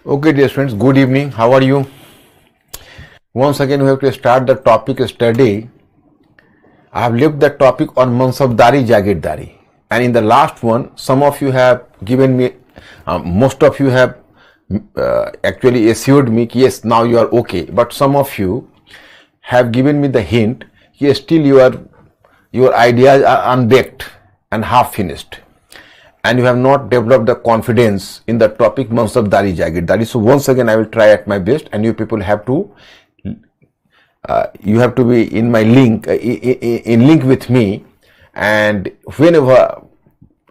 Okay, dear friends, good evening. How are you? Once again, we have to start the topic study. I have left the topic on Mansabdari Jagirdari, and in the last one, some of you have given me, most of you have actually assured me, yes, now you are okay. But some of you have given me the hint, yes, still your ideas are unbaked and half finished, and you have not developed the confidence in the topic Mansabdari Jagirdari. So once again, I will try at my best, and you people have to be in my link, in link with me, and whenever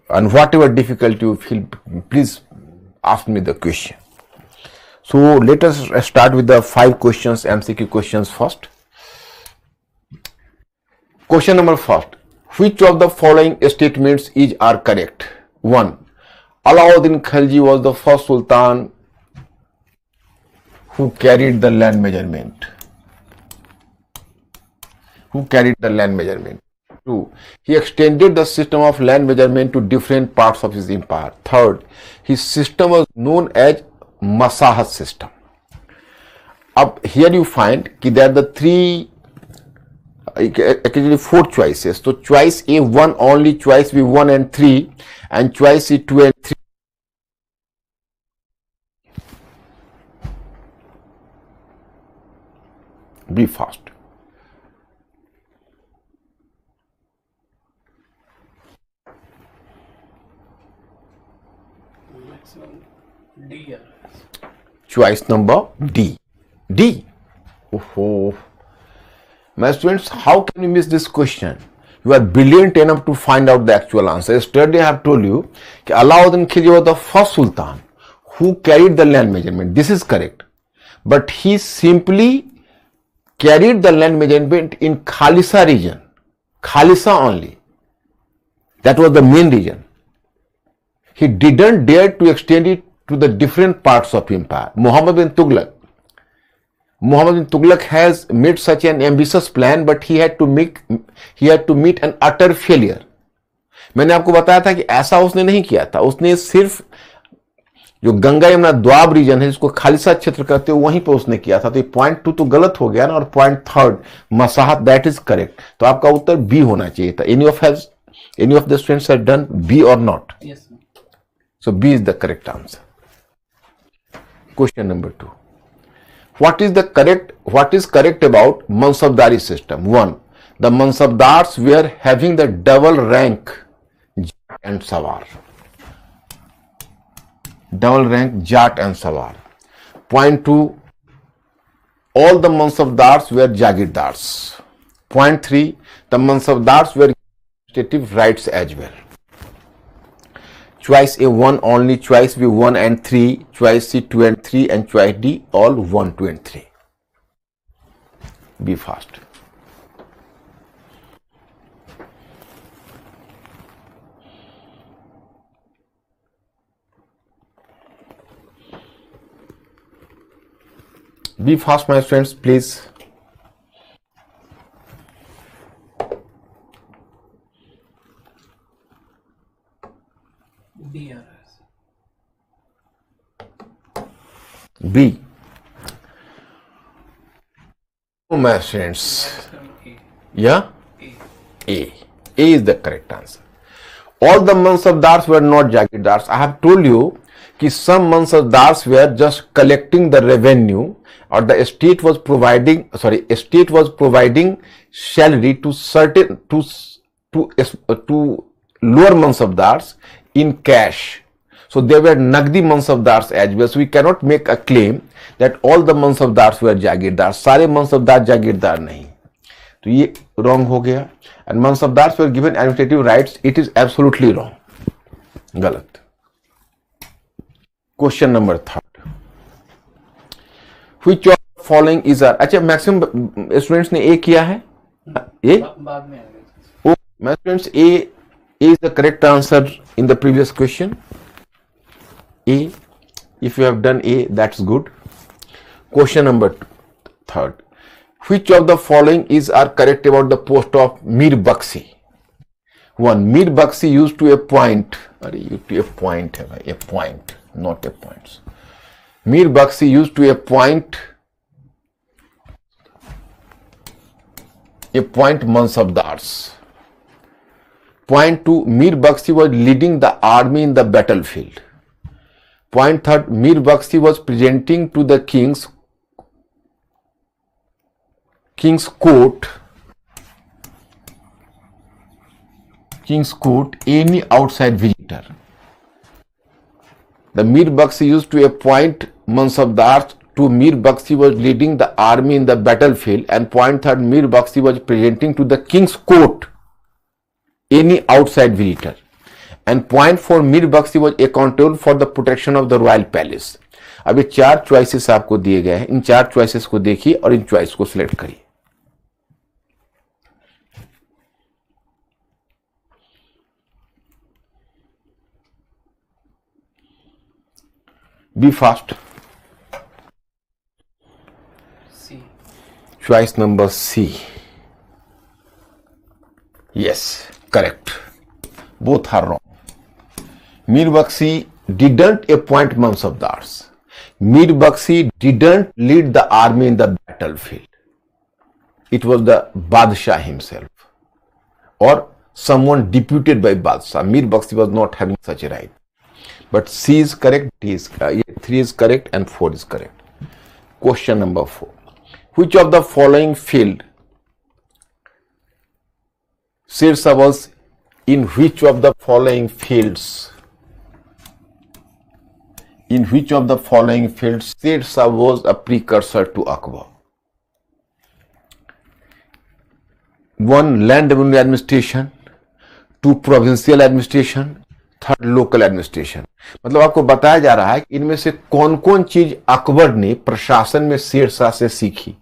and whatever difficulty you feel, please ask me the question. So let us start with the 5 questions, MCQ questions first. Question number first: which of the following statements are correct? 1. Alauddin Khalji was the first Sultan who carried the land measurement. 2. He extended the system of land measurement to different parts of his empire. 3rd, his system was known as Masahat system. Up here you find that there are the 4 choices. So choice A 1 only, choice B 1 and 3, and choice C 2 and 3. Be fast. D. Choice number D. Oh. My students, how can you miss this question? You are brilliant enough to find out the actual answer. Yesterday I have told you that Alauddin Khilji was the first Sultan who carried the land measurement. This is correct. But he simply carried the land measurement in Khalisa region. Khalisa only. That was the main region. He didn't dare to extend it to the different parts of empire. Muhammad bin Tughlaq has made such an ambitious plan, but he had to meet an utter failure. मैंने आपको बताया था कि ऐसा उसने नहीं किया था. उसने सिर्फ जो गंगा यमुना द्वाब रीजन है, जिसको खालिसा क्षेत्र कहते हैं, वहीं पर उसने किया था. तो पॉइंट 2 तो गलत हो गया ना, और पॉइंट 3 मसाहत, दैट इज करेक्ट. तो आपका उत्तर बी होना चाहिए था. Any of the students have done B और not? Yes, sir. So B is the correct answer. Question number 2. What is correct about Mansabdari system? 1. The Mansabdars were having the double rank Jat and Sawar. Point 2. All the Mansabdars were Jagirdars. Point 3. The Mansabdars were administrative rights as well. Choice A 1 only, choice B 1 and 3, choice C 2 and 3, and choice D all 1, 2 and 3. Be fast. Be fast, my friends, please. B. B. Oh, my friends. Yeah? A is the correct answer. All the Mansabdars were not Jagirdars. I have told you that some Mansabdars were just collecting the revenue, or the state was providing salary to certain to lower Mansabdars in cash. So there were Nagdi Mansabdars as well. So we cannot make a claim that all the Mansabdars were Jagirdars. सारे Mansabdar Jagirdar नहीं. तो ये wrong हो गया. And Mansabdars were given administrative rights. It is absolutely wrong. गलत. Question number 3. Which of the following is a? अच्छा, maximum students ने A किया है? A? बाद में आएगा. Oh, my students, A is the correct answer in the previous question. A. If you have done A, that's good. Question number 3. Which of the following are correct about the post of Mir Bakshi? 1. Mir Bakshi used to appoint, not a points. Mir Bakshi used to appoint Mansabdars. Point 2, Mir Bakshi was leading the army in the battlefield. Point 3, Mir Bakshi was presenting to the king's court any outside visitor. The Mir Bakshi used to appoint Mansabdars to Mir Bakshi was leading the army in the battlefield, and point 3, Mir Bakshi was presenting to the king's court any outside visitor, and point 4, Mir Bakshi was accountable for the protection of the royal palace. अब ये 4 choices आपको दिए गए हैं, इन 4 choices को देखिए और इन choice को सिलेक्ट करिए. Be fast. C. Choice number C. Yes, correct. Both are wrong. Mir Bakshi didn't appoint Mansabdars. Mir Bakshi didn't lead the army in the battlefield. It was the Badshah himself or someone deputed by Badshah. Mir Bakshi was not having such a right. But C is correct, D is 3 is correct, and 4 is correct. Question number 4. Which of the following field Sirsa was in which of the following fields? In which of the following fields Sirsa was a precursor to Akbar? 1. Land revenue administration. 2. Provincial administration. 3. Local administration. मतलब आपको बताया जा रहा है कि इनमें से कौन कौन चीज अकबर ने प्रशासन में शेरशाह से सीखी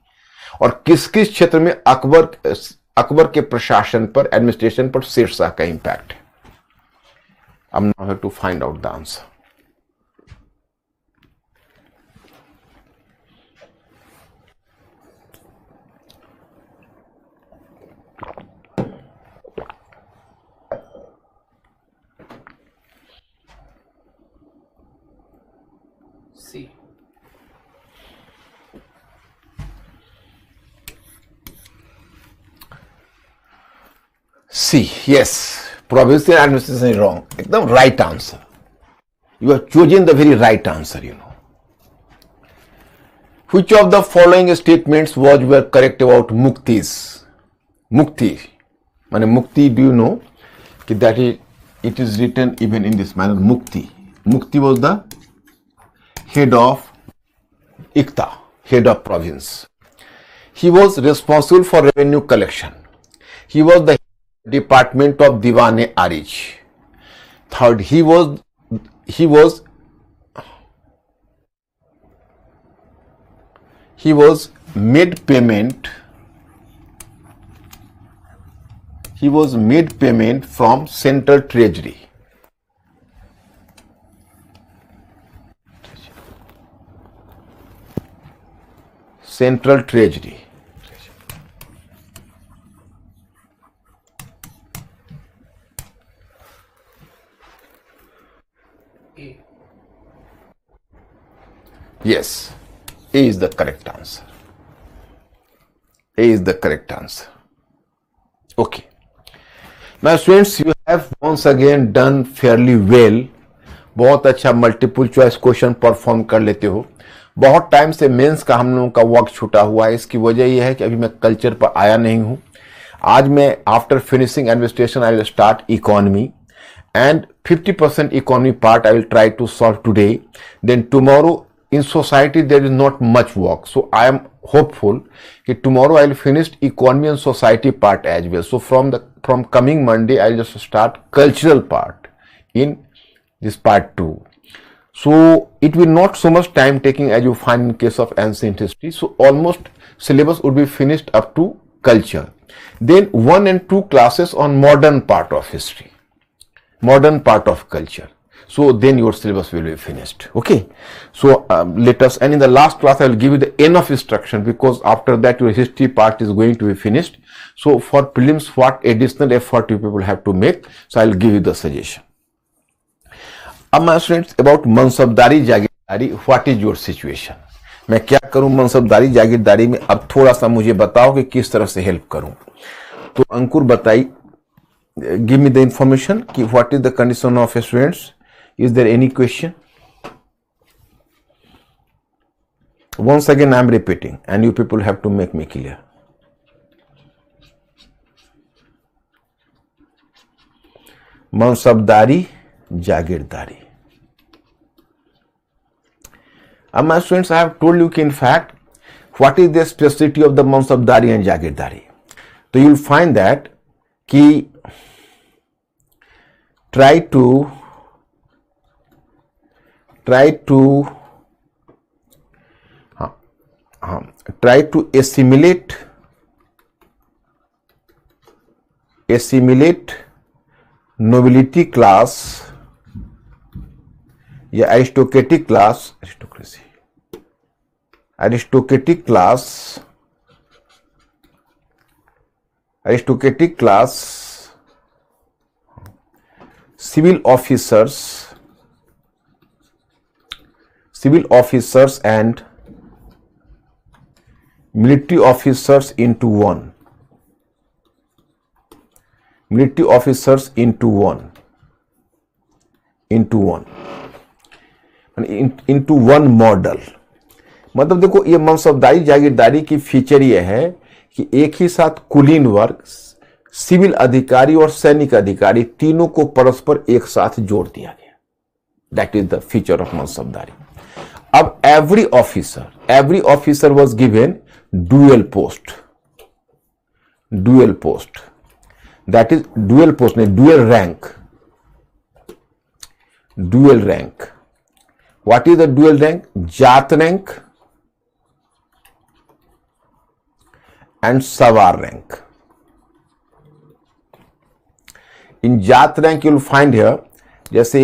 और किस किस क्षेत्र में अकबर के प्रशासन पर, एडमिनिस्ट्रेशन पर शेरशाह का इंपैक्ट है. अब now have to find out the answer. C. C. Yes. Provincial administration is wrong. एकदम right answer. You have chosen the very right answer, you know. Which of the following statements were correct about Muktis? Mukti. माने Mukti, do you know that it is written even in this manner, Mukti. Mukti was the head of Ikta, head of province. He was responsible for revenue collection. He was the department of Diwan-e-Arij. Third, he was made payment. He was made payment from Central Treasury. Central Treasury. A. Yes, A is the correct answer. A is the correct answer. Okay. Now students, you have once again done fairly well. बहुत अच्छा multiple choice question perform कर लेते हो. बहुत time से mains का हम लोगों का वर्क छूटा हुआ है. इसकी वजह यह है कि अभी मैं कल्चर पर आया नहीं हूं. आज मैं after finishing administration I will start economy and 50% economy part I will try to solve today. Then tomorrow in society there is not much work, so I am hopeful that tomorrow I will finish economy and society part as well. So from coming Monday I will just start cultural part in this part 2. So it will not so much time taking as you find in case of ancient history. So almost syllabus would be finished up to culture. Then 1 and 2 classes on modern part of history, modern part of culture. So then your syllabus will be finished. Okay. So let us, and in the last class I will give you the end of instruction, because after that your history part is going to be finished. So for prelims, what additional effort you people have to make, so I will give you the suggestion. अब my students, about Mansabdari Jagir अरे what is your situation, मैं क्या करूं मनसबदारी जागीरदारी में, अब थोड़ा सा मुझे बताओ कि किस तरह से हेल्प करूं। तो अंकुर बताइए, गिव मी द इंफॉर्मेशन कि what is the condition of students, is there any question? Once again I am repeating and you people have to make me clear. Mansabdari jagirdari. My students, I have told you in fact what is the specificity of the मनसबदारी and जागीरदारी. So you will find that कि try to assimilate nobility class या aristocratic class civil officers and military officers into one. into one model. मतलब देखो, ये मनसबदारी जागीरदारी की feature ये है कि एक ही साथ कुलीन वर्ग, सिविल अधिकारी और सैनिक अधिकारी तीनों को परस्पर एक साथ जोड़ दिया गया. That is the feature of mansabdari. अब every officer was given dual post. That is dual post, dual rank. What is the dual rank? जात rank and सवार rank. In जात rank you will find here जैसे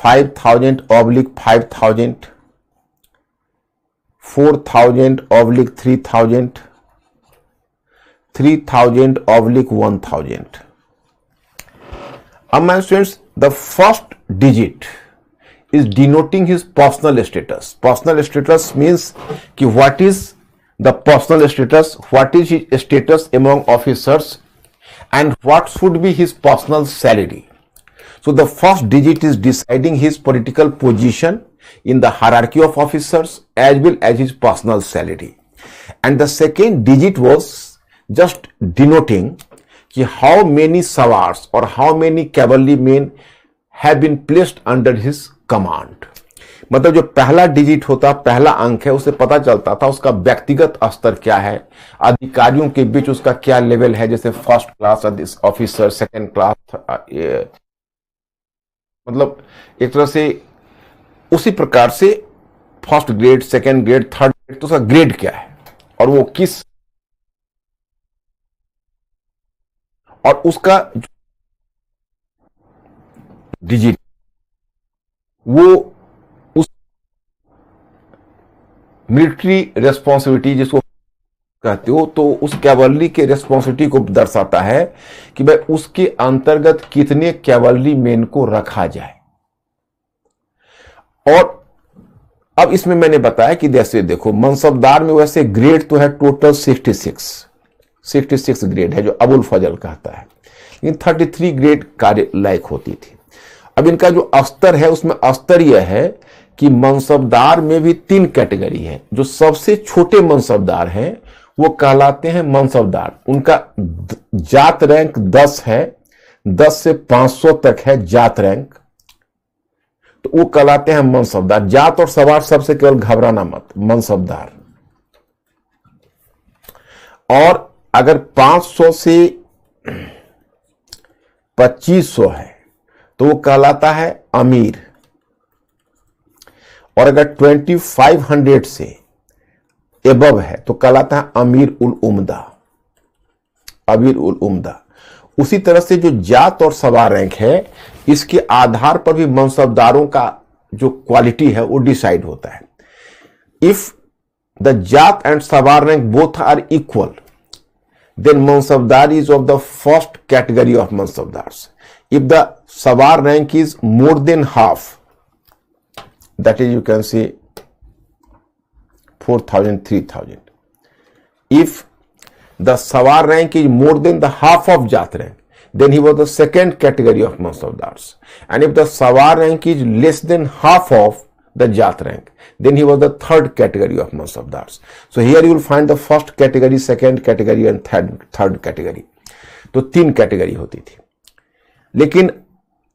5000/5000, 4000/3000, 3000/1000. My students, the first digit is denoting his personal status. Personal status means कि what is the personal status, what is his status among officers, and what should be his personal salary. So the first digit is deciding his political position in the hierarchy of officers as well as his personal salary, and the second digit was just denoting कि how many sawars or how many cavalry men have been placed under his command. मतलब जो पहला digit होता, पहला अंक है, उसे पता चलता था उसका व्यक्तिगत स्तर क्या है, अधिकारियों के बीच उसका क्या लेवल है, जैसे first class officer, second class, मतलब एक तरह से उसी प्रकार से first grade, second grade, third grade, तो उसका ग्रेड क्या है और वो किस, और उसका डिजिट वो उस मिलिट्री रेस्पॉन्सिबिलिटी जिसको कहते हो, तो उस कैवलरी के रेस्पॉन्सिबिलिटी को दर्शाता है कि भाई उसके अंतर्गत कितने कैवलरी मैन को रखा जाए. और अब इसमें मैंने बताया कि जैसे देखो मनसबदार में वैसे ग्रेड तो है टोटल 66 ग्रेड है जो अबुल फजल कहता है, लेकिन 33 ग्रेड कार्य लायक होती थी. अब इनका जो अस्तर है उसमें अस्तर यह है कि मनसबदार में भी 3 कैटेगरी है. जो सबसे छोटे मनसबदार हैं वो कहलाते हैं मनसबदार, उनका जात रैंक 10 है, 10 से 500 तक है जात रैंक, तो वो कहलाते हैं मनसबदार. जात और सवार सबसे केवल घबराना मत, मनसबदार. और अगर 500 से 2500 है तो वो कहलाता है अमीर, और अगर 2500 से एबव है तो कहलाता है अमीर उल उम्दा. उसी तरह से जो जात और सवार रैंक है, इसके आधार पर भी मनसबदारों का जो क्वालिटी है वो डिसाइड होता है. If the zat and sawar rank both are equal, then mansabdar is of the first category of mansabdars. If the sawar rank is more than half, that is you can say 4,000, 3,000. If the Sawar rank is more than the half of Jat rank, then he was the second category of Mansabdars. And if the Sawar rank is less than half of the Jat rank, then he was the third category of Mansabdars. So here you will find the first category, second category and third category. तो 3 category होती थी. लेकिन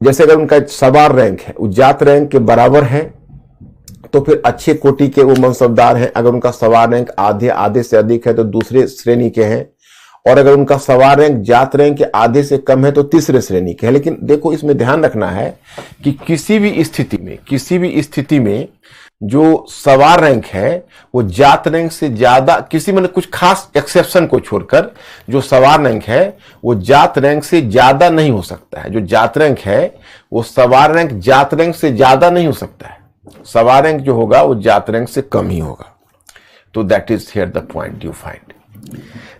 जैसे अगर उनका सवार rank है वो जात रैंक के बराबर है तो फिर अच्छे कोटि के वो मनसबदार हैं. अगर उनका सवार रैंक आधे से अधिक है तो दूसरे श्रेणी के हैं, और अगर उनका सवार रैंक जात रैंक के आधे से कम है तो तीसरे श्रेणी के हैं. लेकिन देखो इसमें ध्यान रखना है कि किसी भी स्थिति में जो सवार रैंक है वो जात रैंक से ज्यादा, किसी में कुछ खास एक्सेप्शन को छोड़कर जो सवार रैंक है वो जात रैंक से ज्यादा नहीं हो सकता है. जो जात रैंक है वो सवार रैंक जात रैंक से ज्यादा नहीं हो सकता है. सवार रैंक जो होगा वो जात रैंक से कम ही होगा. तो that is here the point you find.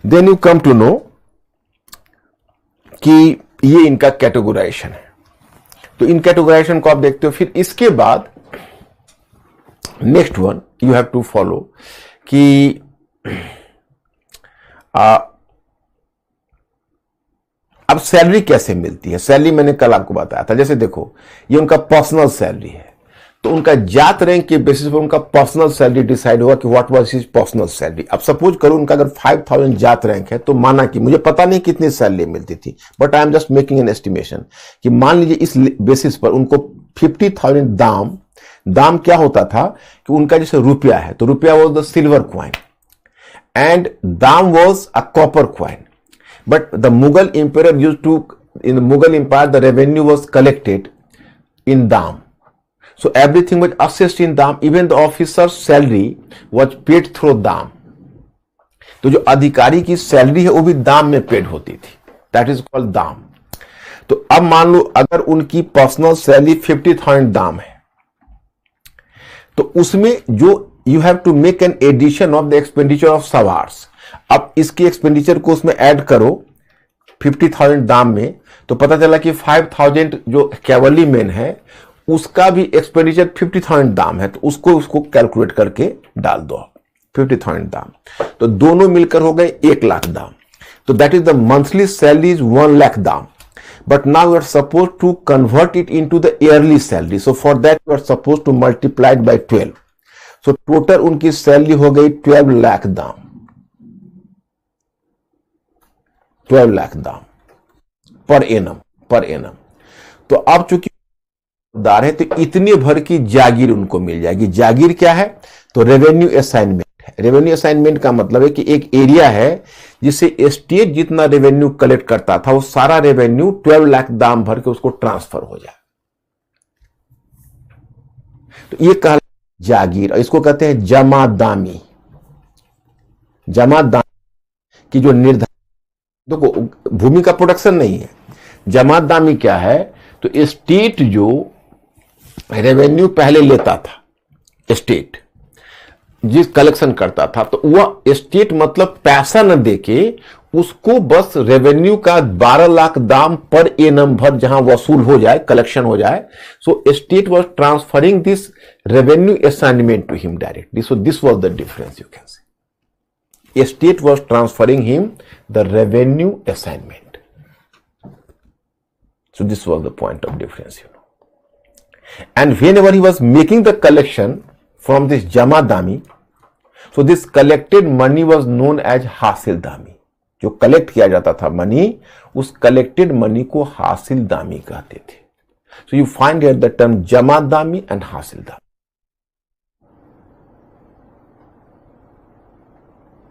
Then you come to know कि ये इनका कैटेगराइजेशन है. तो इन कैटेगराइजेशन को आप देखते हो. फिर इसके बाद next one you have to follow कि अब सैलरी कैसे मिलती है. सैलरी मैंने कल आपको बताया था. जैसे देखो ये उनका पर्सनल सैलरी है तो उनका जात रैंक के बेसिस पर उनका पर्सनल सैलरी डिसाइड होगा कि what was his personal salary. अब सपोज करो उनका अगर 5,000 जात रैंक है तो माना कि मुझे पता नहीं कितनी सैलरी मिलती थी, but I am just making an estimation कि मान लीजिए इस बेसिस पर उनको 50,000 दाम क्या होता था कि उनका जैसे रुपया है तो rupaya was the silver coin and dam was a copper coin. But the Mughal empire used to, in the Mughal empire the revenue was collected in dam. So everything was assessed in dam. Even the officer's salary was paid through dam. तो जो अधिकारी की salary है वो भी दाम में paid होती थी. That is called दाम. तो अब मान लो अगर उनकी पर्सनल सैलरी 50,000 दाम है तो उसमें जो you have to make an addition of the expenditure of sawars. अब इसके एक्सपेंडिचर को उसमें ऐड करो 50,000 दाम में तो पता चला कि 5,000 जो कैवली मैन है उसका भी एक्सपेंडिचर 50,000 दाम है तो उसको कैलकुलेट करके डाल दो 50,000 दाम. तो दोनों मिलकर हो गए 1 लाख दाम. तो that is the monthly salary is 1 lakh dam. But now you are suppose to convert it into the yearly salary. So for that you are suppose to multiply by 12. So total उनकी सैलरी हो गई 12 लाख दाम. 12 लाख दाम पर एनम. तो अब चूंकि दार है तो इतने भर की जागीर उनको मिल जाएगी. जागीर क्या है तो रेवेन्यू असाइनमेंट है. रेवेन्यू असाइनमेंट का मतलब है कि एक एरिया है जिसे स्टेट जितना रेवेन्यू कलेक्ट करता था वो सारा रेवेन्यू 12 लाख दाम भर के उसको ट्रांसफर हो जाए. तो ये कहा जागीर. इसको कहते हैं जमादामी. जमादामी की जो निर्धारित, देखो भूमि का प्रोडक्शन नहीं है. जमादामी क्या है तो स्टेट जो रेवेन्यू पहले लेता था, स्टेट जिस कलेक्शन करता था तो वह स्टेट मतलब पैसा न देके उसको बस रेवेन्यू का 12 लाख दाम पर एनम भर जहां वसूल हो जाए, कलेक्शन हो जाए. So state was transferring this revenue assignment to him directly. So this was the difference you can say. State was transferring him the revenue assignment. So this was the point of difference, you know. And whenever he was making the collection from this Jamadami, so this collected money was known as हासिलदामी. जो collect किया जाता था money, उस collected money को हासिलदामी कहते थे. So you find here the term Jamadami and हासिलदामी.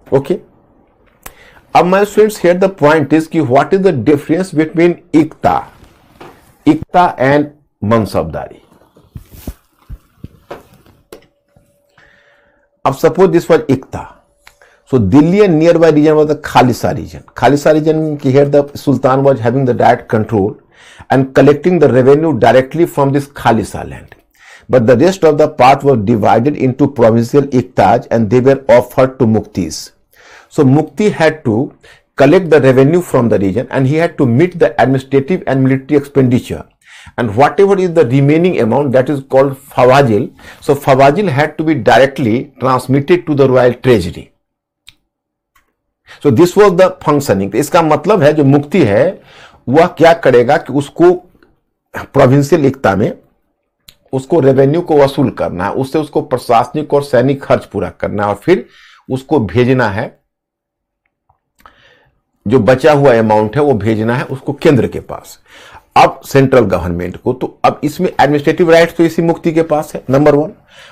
Okay. अब my students here the point is कि what is the difference between iqta and mansabdari. अब suppose this was iqta. So Delhi and near by region was the khalisa region. Khalisa region की here the sultan was having the direct control and collecting the revenue directly from this khalisa land. But the rest of the part was divided into provincial iktaj and they were offered to muktis. So mukti had to collect the revenue from the region and he had to meet the administrative and military expenditure. and whatever is the remaining amount, that is called fawazil. So fawazil had to be directly transmitted to the royal treasury. So this was the functioning. इसका मतलब है जो मुक्ति है वह क्या करेगा कि उसको प्रोविंशियल एकता में उसको रेवेन्यू को वसूल करना है, उससे उसको प्रशासनिक और सैनिक खर्च पूरा करना है और फिर उसको भेजना है, जो बचा हुआ अमाउंट है वो भेजना है उसको केंद्र के पास, अब सेंट्रल गवर्नमेंट को। तो अब इसमें एडमिनिस्ट्रेटिव राइट्स तो इसी मुक्ति के पास है, नंबर 1।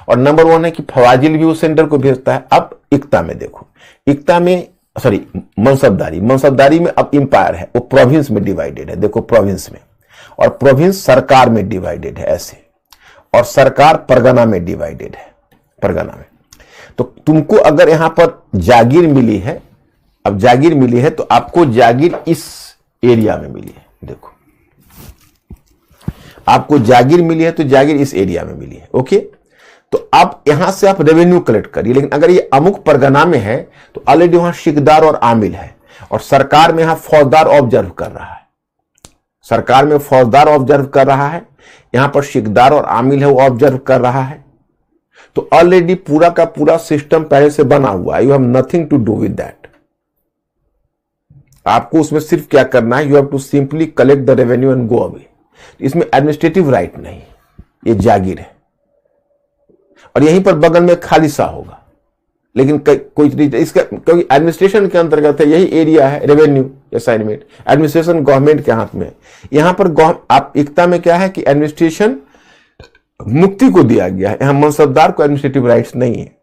और नंबर 1 है कि फवाजिल भी उस सेंटर को भेजता है। अब इक्ता में देखो, इक्ता में सॉरी मनसबदारी में अब इंपायर है, वो प्रोविंस में डिवाइडेड है। देखो प्रोविंस में, और प्रोविंस सरकार में डिवाइडेड है ऐसे, और सरकार परगना में डिवाइडेड है, परगना में। तो तुमको अगर यहां पर जागीर मिली है, अब जागीर मिली है तो आपको जागीर इस एरिया में मिली है। देखो आपको जागीर मिली है तो जागीर इस एरिया में मिली है, ओके। तो अब यहां से आप रेवेन्यू कलेक्ट करिए, लेकिन अगर ये अमुक परगना में है तो ऑलरेडी वहां शिकदार और आमिल है, और सरकार में यहां फौजदार ऑब्जर्व कर रहा है, सरकार में फौजदार ऑब्जर्व कर रहा है, यहां पर शिकदार और आमिल है वो ऑब्जर्व कर रहा है। तो ऑलरेडी पूरा का पूरा सिस्टम पहले से बना हुआ है, you have nothing to do with that. आपको उसमें सिर्फ क्या करना है, you have to simply collect the revenue and go away. इसमें एडमिनिस्ट्रेटिव राइट नहीं, ये जागीर है। और यहीं पर बगल में खाली सा होगा, लेकिन कोई इसका क्योंकि एडमिनिस्ट्रेशन के अंतर्गत है, यही एरिया है रेवेन्यू असाइनमेंट, एडमिनिस्ट्रेशन गवर्नमेंट के हाथ में है। यहां पर आप इक्ता में क्या है कि एडमिनिस्ट्रेशन मुक्ति को दिया गया है, यहां मनसबदार को एडमिनिस्ट्रेटिव राइट्स नहीं है।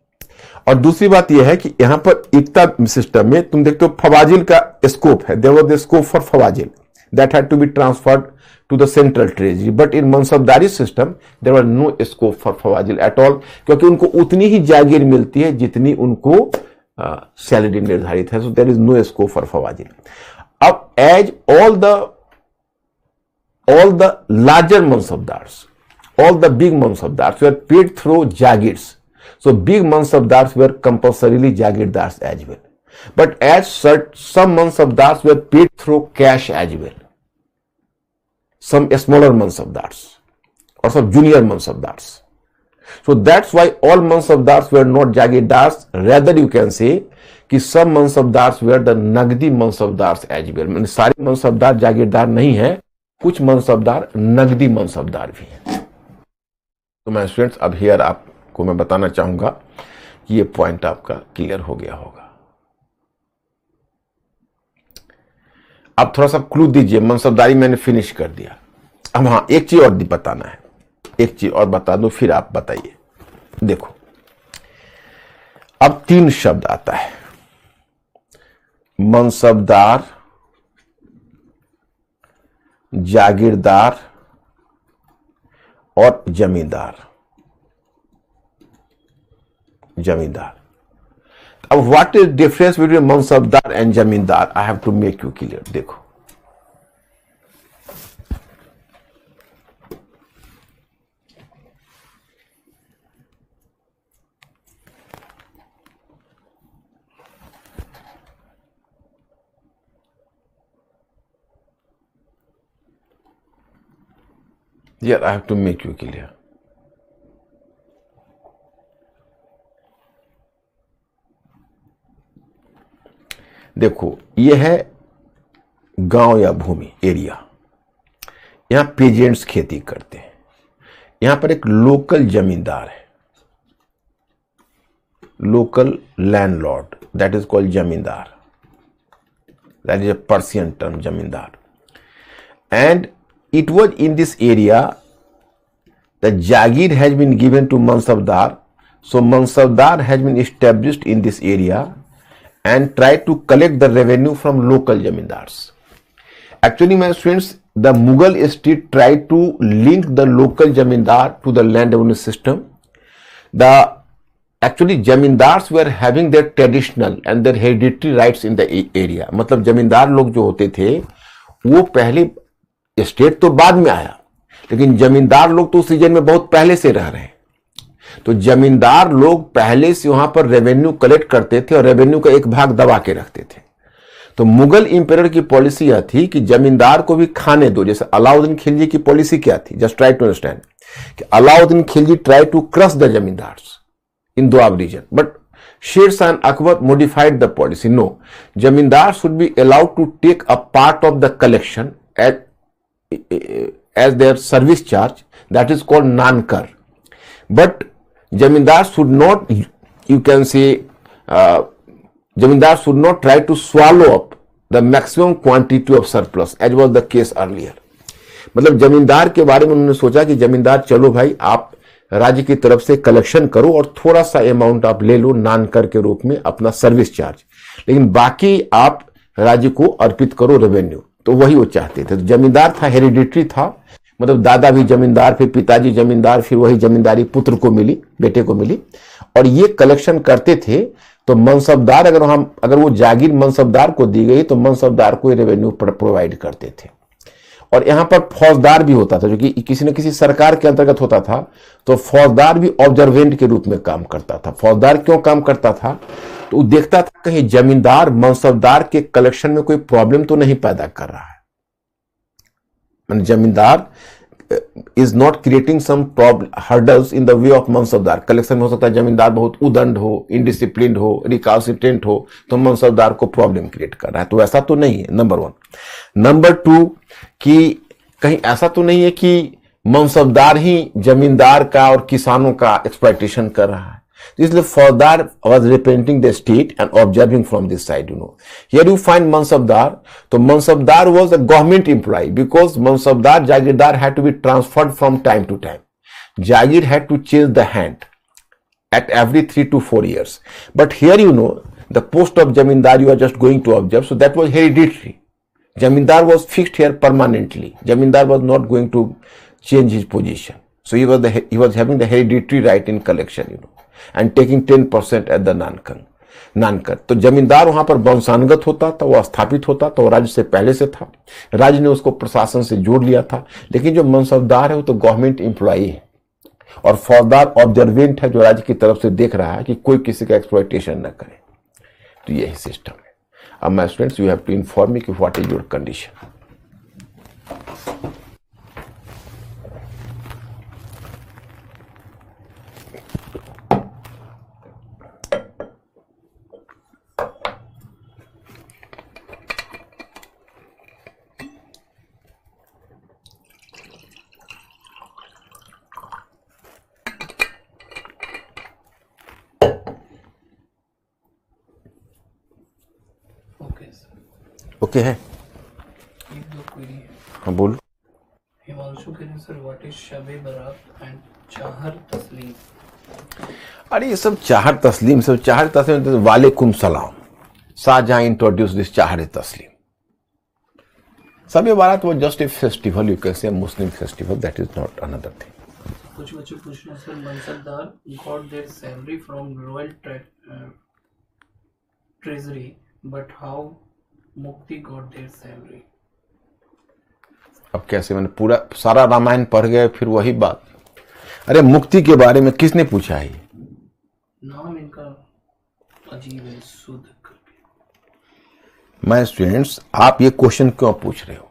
और दूसरी बात यह है कि यहां पर इक्ता सिस्टम में तुम देखते हो फवाजिल का स्कोप है, there was the scope for fawazil that had to be transferred to the central treasury, but in mansabdari system there was no scope for fawazil at all, क्योंकि उनको उतनी ही जागीर मिलती है जितनी उनको सैलरी निर्धारित है। so there is no scope for फवाजिल। अब as all the larger mansabdars, all the big mansabdars were paid through jagirs, so big mansabdars were compulsorily jagirdars as well, but as some mansabdars were paid through cash as well, some smaller mansabdars or some junior mansabdars. So that's why all mansabdars were not jagirdars, rather you can say कि some mansabdars were the नगदी mansabdars as well। मैंने सारे mansabdar जागीरदार नहीं है, कुछ mansabdar नगदी mansabdar भी हैं। तो मैं स्टूडेंट्स अब हियर आपको मैं बताना चाहूंगा कि ये पॉइंट आपका क्लियर हो गया होगा। अब थोड़ा सा क्लू दीजिए, मनसबदारी मैंने फिनिश कर दिया। अब हाँ एक चीज और बताना है, एक चीज और बता दो फिर आप बताइए। देखो अब 3 शब्द आता है, मनसबदार, जागीरदार और जमींदार। जमींदार, अब what is difference between mansabdar and zamindar, I have to make you clear. देखो here I have to make you clear। देखो ये है गांव या भूमि एरिया, यहां पेजेंट्स खेती करते हैं, यहां पर एक लोकल जमींदार है, local landlord, that is called zamindar, that is a Persian term zamindar. And it was in this area the jagir has been given to mansabdar, so mansabdar has been established in this area and tried to collect the revenue from local zamindars। Actually my students, the Mughal state tried to link the local zamindar to the land revenue system। The actually zamindars were having their traditional and their hereditary rights in the area। मतलब जमींदार लोग जो होते थे वो पहले, state तो बाद में आया, लेकिन जमींदार लोग तो उस रीजन में बहुत पहले से रह रहे हैं। तो जमींदार लोग पहले से वहां पर रेवेन्यू कलेक्ट करते थे और रेवेन्यू का एक भाग दबा के रखते थे। तो मुगल इंपेरर की पॉलिसी यह थी कि जमींदार को भी खाने दो। जैसे अलाउद्दीन खिलजी की पॉलिसी क्या थी, जस्ट ट्राई टू अंडरस्टैंड, कि Alauddin Khilji try to crush the zamindars in Doab region, but Sher Shah and Akbar modified the policy. No, Jamindar should be allowed to take a part of the collection as their service charge. That is called nankar. But Jamindar should not, you can say, Jamindar should not try to swallow up the maximum quantity of surplus, as was the case earlier. मतलब जमींदार के बारे में उन्होंने सोचा कि जमींदार चलो भाई आप राज्य की तरफ से कलेक्शन करो और थोड़ा सा अमाउंट आप ले लो नानकर के रूप में अपना सर्विस चार्ज, लेकिन बाकी आप राज्य को अर्पित करो रेवेन्यू। तो वही वो चाहते थे। तो जमींदार था, हेरिडिटरी था, मतलब दादा भी जमींदार, फिर पिताजी जमींदार, फिर वही जमींदारी पुत्र को मिली, बेटे को मिली, और ये कलेक्शन करते थे। तो मनसबदार अगर वो जागीर मनसबदार को दी गई तो मनसबदार को रेवेन्यू प्रोवाइड करते थे। और यहां पर फौजदार भी होता था, जो कि किसी न किसी सरकार के अंतर्गत होता था। तो फौजदार भी ऑब्जर्वेंट के रूप में काम करता था। फौजदार क्यों काम करता था? तो वो देखता था कहीं जमींदार मनसबदार के कलेक्शन में कोई प्रॉब्लम तो नहीं पैदा कर रहा है। Zamindar is not creating some hurdles in the way of mansabdar. Collection में हो सकता है जमींदार बहुत उदंड हो, इनडिसिप्लिन हो, रिकाल्सिट्रेंट हो, तो मनसबदार को प्रॉब्लम क्रिएट कर रहा है। तो ऐसा तो नहीं है, नंबर 1। नंबर 2 कि कहीं ऐसा तो नहीं है कि मनसबदार ही जमींदार का और किसानों का एक्सप्लॉयटेशन कर रहा है। इसलिए faujdar was representing the state and observing from this side, here you find mansabdar. तो mansabdar was a government employ because mansabdar jagirdar had to be transferred from time to time. Jagir had to change the hand at every 3 to 4 years. But here the post of Jamindar you are just going to observe, so that was hereditary. Jamindar was fixed here permanently. Jamindar was not going to change his position. So he was having the hereditary right in collection, and taking 10% at the Nankar. तो जमींदार वहां पर वंशानुगत होता था, वो स्थापित होता था, वो राज्य से पहले से था, राज्य ने उसको प्रशासन से जोड़ लिया था। लेकिन जो मनसबदार है वो तो गवर्नमेंट एम्प्लॉई है, और फौजदार ऑब्जर्वेंट है जो राज्य की तरफ से देख रहा है कि कोई किसी का एक्सप्लॉयटेशन न करे। तो यही सिस्टम है। अब my students, you have to inform me कि what is your condition. Okay है? एक दो क्वेरी है। हाँ बोल। हिमांशु कह सर, व्हाट इज शबे बारात एंड चाहर तस्लीम? अरे ये सब चाहर तस्लीम वालेकुम सलाम। शाहजहां इंट्रोड्यूस दिस चाहर तस्लीम। शबे बारात वो just a festival, you can से मुस्लिम festival, that is not another thing. कुछ बच्चे पूछना sir, mansabdar got there salary from royal treasury, but how मुक्ति गॉट देयर सैलरी? अब कैसे? मैंने पूरा सारा रामायण पढ़ गए फिर वही बात। अरे मुक्ति के बारे में किसने पूछा है? नाम इनका अजीब है, सुध। माय स्टूडेंट्स, आप ये क्वेश्चन क्यों पूछ रहे हो?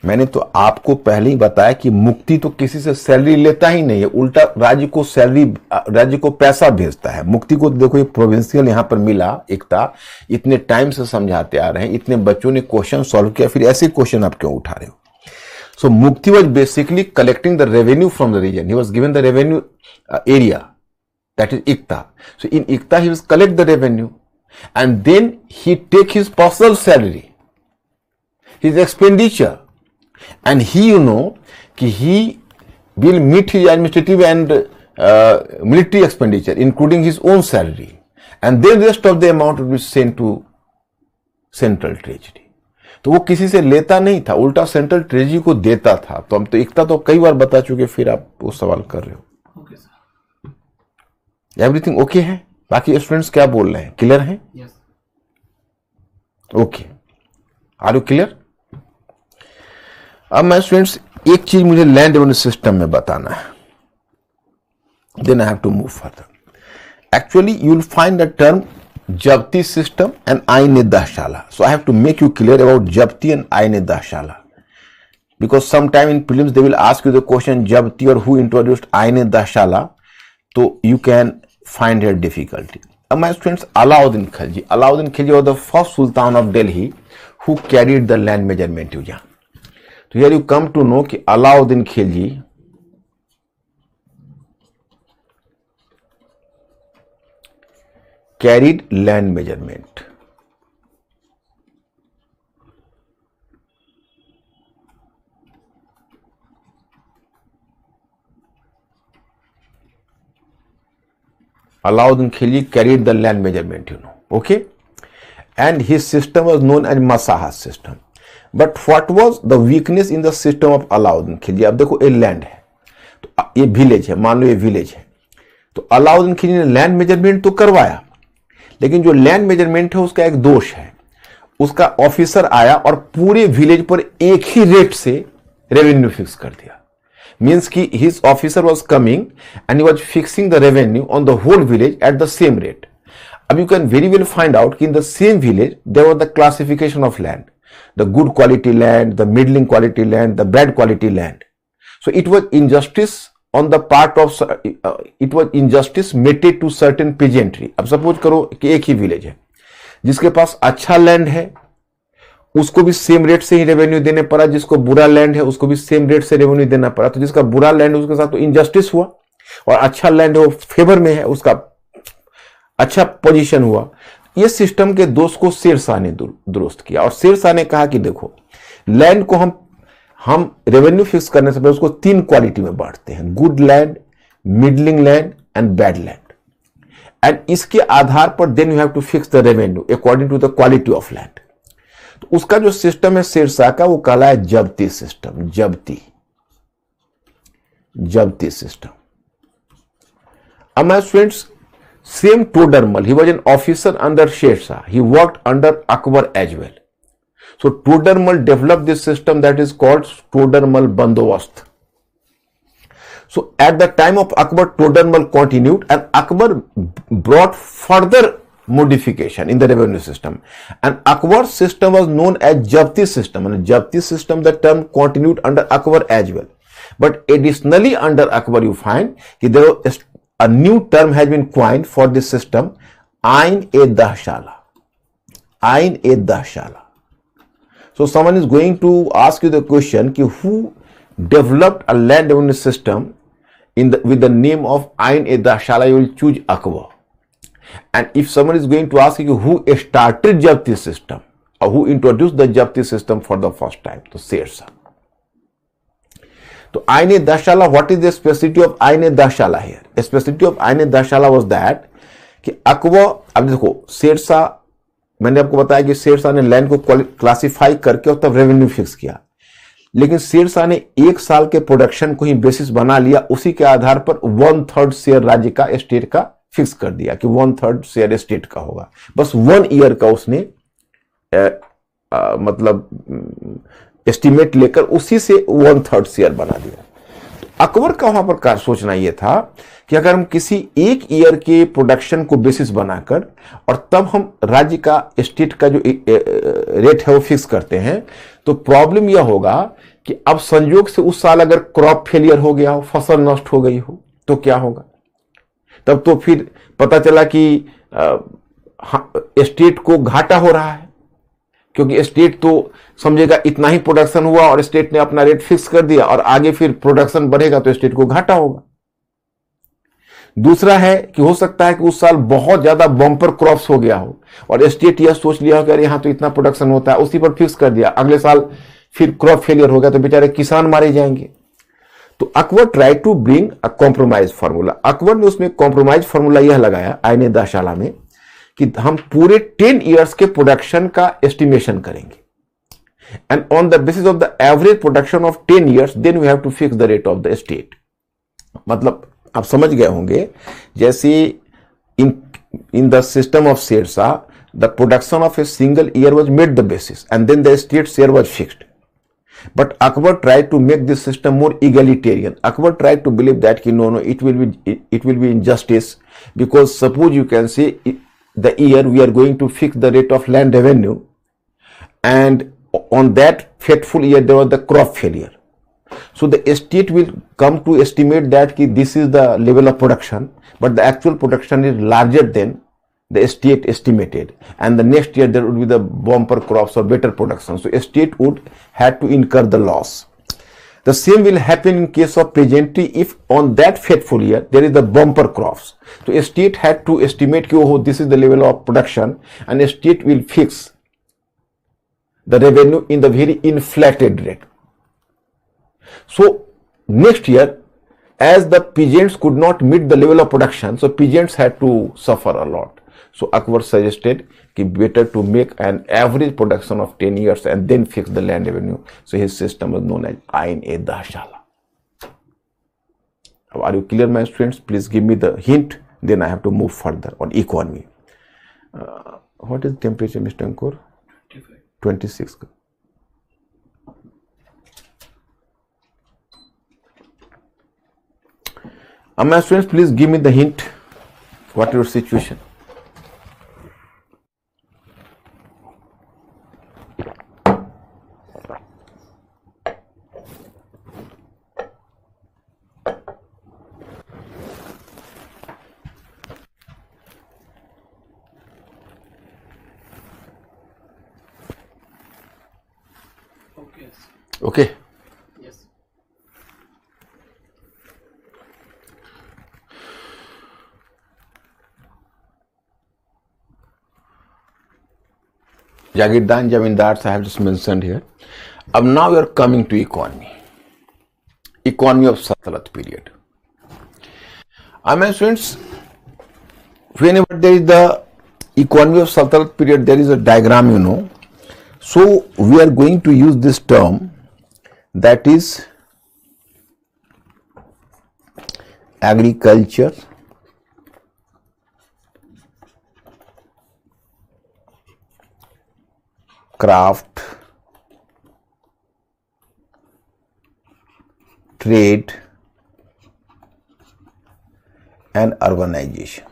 मैंने तो आपको पहले ही बताया कि मुक्ति तो किसी से सैलरी लेता ही नहीं है, उल्टा राज्य को सैलरी, राज्य को पैसा भेजता है। मुक्ति को देखो ये प्रोविंशियल यहाँ पर मिला एकता, इतने टाइम से समझाते आ रहे हैं, इतने बच्चों ने क्वेश्चन सॉल्व किया, फिर ऐसे क्वेश्चन आप क्यों उठा रहे हो? So muqti was basically collecting the revenue from the region. He was given the revenue area, that is iqta. So in iqta he was collect the revenue and then he take his personal salary, his expenditure, and he he will meet his administrative and military expenditure including his own salary, and then rest of the amount will be sent to central treasury. तो वो किसी से लेता नहीं था, उल्टा central treasury को देता था। तो हम तो एकता तो कई बार बता चुके, फिर आप वो सवाल कर रहे हो। ओके सर, एवरीथिंग ओके है? बाकी स्टूडेंट्स क्या बोल रहे हैं? क्लियर है? Yes. Okay, are you clear? अब मैं स्टूडेंट्स एक चीज मुझे लैंड रेवेन्यू सिस्टम में बताना है, then I have to move further. Actually you will find the term Japti system and Ain-e-Dahshala. So I have to make you clear about Japti and Ain-e-Dahshala. Because sometime in prelims they will ask you the question Japti or who introduced Ain-e-Dahshala. So you can find here difficulty. My students, Alauddin Khilji. Alauddin Khilji was the first Sultan of Delhi who carried the land measurement. So here you come to know that Alauddin Khilji carried land measurement. Alauddin Khilji carried the land measurement, okay? And his system was known as Masaha system. But what was the weakness in the system of Alauddin Khilji? अब देखो ये land है, तो ये village है, मान लो ये village है, तो अलाउद्दीन खिलजी ने लैंड मेजरमेंट तो करवाया, लेकिन जो लैंड मेजरमेंट है उसका एक दोष है। उसका ऑफिसर आया और पूरे विलेज पर एक ही रेट से रेवेन्यू फिक्स कर दिया। मीन्स कि his officer was coming and he was fixing the revenue on the whole village at the same rate. अब you can very well find out कि in the same village there was the classification of land, the good quality land, the middling quality land, the bad quality land. So it was injustice on the part of it was injustice meted to certain peasantry। अब suppose करो कि एक ही village है, जिसके पास अच्छा land है उसको भी सेम रेट से ही रेवेन्यू देने पड़ा, जिसको बुरा लैंड है उसको भी सेम रेट से रेवेन्यू देना पड़ा। तो जिसका बुरा लैंड है उसके साथ तो इनजस्टिस हुआ, और अच्छा लैंड है वो फेवर में है, उसका अच्छा पोजीशन हुआ। ये सिस्टम के दोष को शेरशाह ने दुरुस्त किया, और शेरशाह ने कहा कि देखो लैंड को हम रेवेन्यू फिक्स करने से पहले उसको 3 क्वालिटी में बांटते हैं, good land, middling land and bad land. And इसके आधार पर then you have to fix the revenue according to the quality of land. तो उसका जो सिस्टम है शेरशाह का, वो कहला है जब्ती सिस्टम। जब्ती सिस्टम। अब my students, same Todarmal, he was an officer under Sher Shah, he worked under Akbar as well. So Todermal developed this system that is called Todermal Bandobast. So at the time of Akbar, Todermal continued, and Akbar brought further modification in the revenue system. And Akbar's system was known as Japti system. And Japti system, the term continued under Akbar as well. But additionally under Akbar you find that there was a new term has been coined for this system, Ain-e-Dahshala. Ain-e-Dahshala. So someone is going to ask you the question कि who developed a land revenue system with the name of Ain-e-Dahshala, you will choose Akbar. And if someone is going to ask you who started Japti system or who introduced the Japti system for the first time, तो शेरशाह। तो Ain-e-Dahshala, what is the specificity of Ain-e-Dahshala here? The specificity of Ain-e-Dahshala was that कि अकबर, अब देखो शेरशाह, मैंने आपको बताया कि शेरशाह ने लैंड को क्लासिफाई करके और तब रेवेन्यू फिक्स किया, लेकिन शेरशाह ने 1 साल के प्रोडक्शन को ही बेसिस बना लिया, उसी के आधार पर 1/3 शेयर राज्य का, स्टेट का फिक्स कर दिया कि 1/3 शेयर स्टेट का होगा। बस 1 ईयर का उसने मतलब एस्टिमेट लेकर उसी से 1/3 शेयर बना दिया। तो अकबर का वहां पर सोचना यह था कि अगर हम किसी 1 ईयर के प्रोडक्शन को बेसिस बनाकर और तब हम राज्य का, स्टेट का जो रेट है वो फिक्स करते हैं, तो प्रॉब्लम यह होगा कि अब संयोग से उस साल अगर क्रॉप फेलियर हो गया हो, फसल नष्ट हो गई हो, तो क्या होगा? तब तो फिर पता चला कि स्टेट को घाटा हो रहा है, क्योंकि स्टेट तो समझेगा इतना ही प्रोडक्शन हुआ और स्टेट ने अपना रेट फिक्स कर दिया, और आगे फिर प्रोडक्शन बढ़ेगा तो स्टेट को घाटा होगा। दूसरा है कि हो सकता है कि उस साल बहुत ज्यादा बम्पर क्रॉप्स हो गया हो और स्टेट यह सोच लिया हो कि अरे यहां तो इतना प्रोडक्शन होता है, उसी पर फिक्स कर दिया, अगले साल फिर क्रॉप फेलियर हो गया तो बेचारे किसान मारे जाएंगे। तो Akbar try to bring a compromise formula. Akbar ने उसमें कॉम्प्रोमाइज फार्मूला यह लगाया आइन-ए-दहशाला में कि हम पूरे 10 ईयर्स के प्रोडक्शन का एस्टिमेशन करेंगे, and on the basis of the average production of 10 years then we have to fix the rate of the state. मतलब आप समझ गए होंगे, जैसे in the system of Sher Shah the production of a single year was made the basis and then the state share was fixed, but Akbar tried to make this system more egalitarian. Akbar tried to believe that no, it will be injustice, because suppose you can say the year we are going to fix the rate of land revenue, and on that fateful year there was the crop failure. So the state will come to estimate that this is the level of production, but the actual production is larger than the state estimated, and the next year there would be the bumper crops or better production. So a state would have to incur the loss. The same will happen in case of presently if on that fateful year there is the bumper crops. So a state had to estimate this is the level of production, and a state will fix the revenue in the very inflated rate. So next year, as the peasants could not meet the level of production, so peasants had to suffer a lot. So Akbar suggested better to make an average production of 10 years and then fix the land revenue. So his system was known as Ain-e-Dahshala. Are you clear, my students? Please give me the hint, then I have to move further on economy. What is the temperature, Mr. Ankur? 26. My students, please give me the hint. What is your situation? Okay. Yes. Jagirdan, Jamindars I have just mentioned here. Now we are coming to economy. Economy of Saltanat period. My students, whenever there is the economy of Saltanat period, there is a diagram, So we are going to use this term, that is agriculture, craft, trade, and urbanization.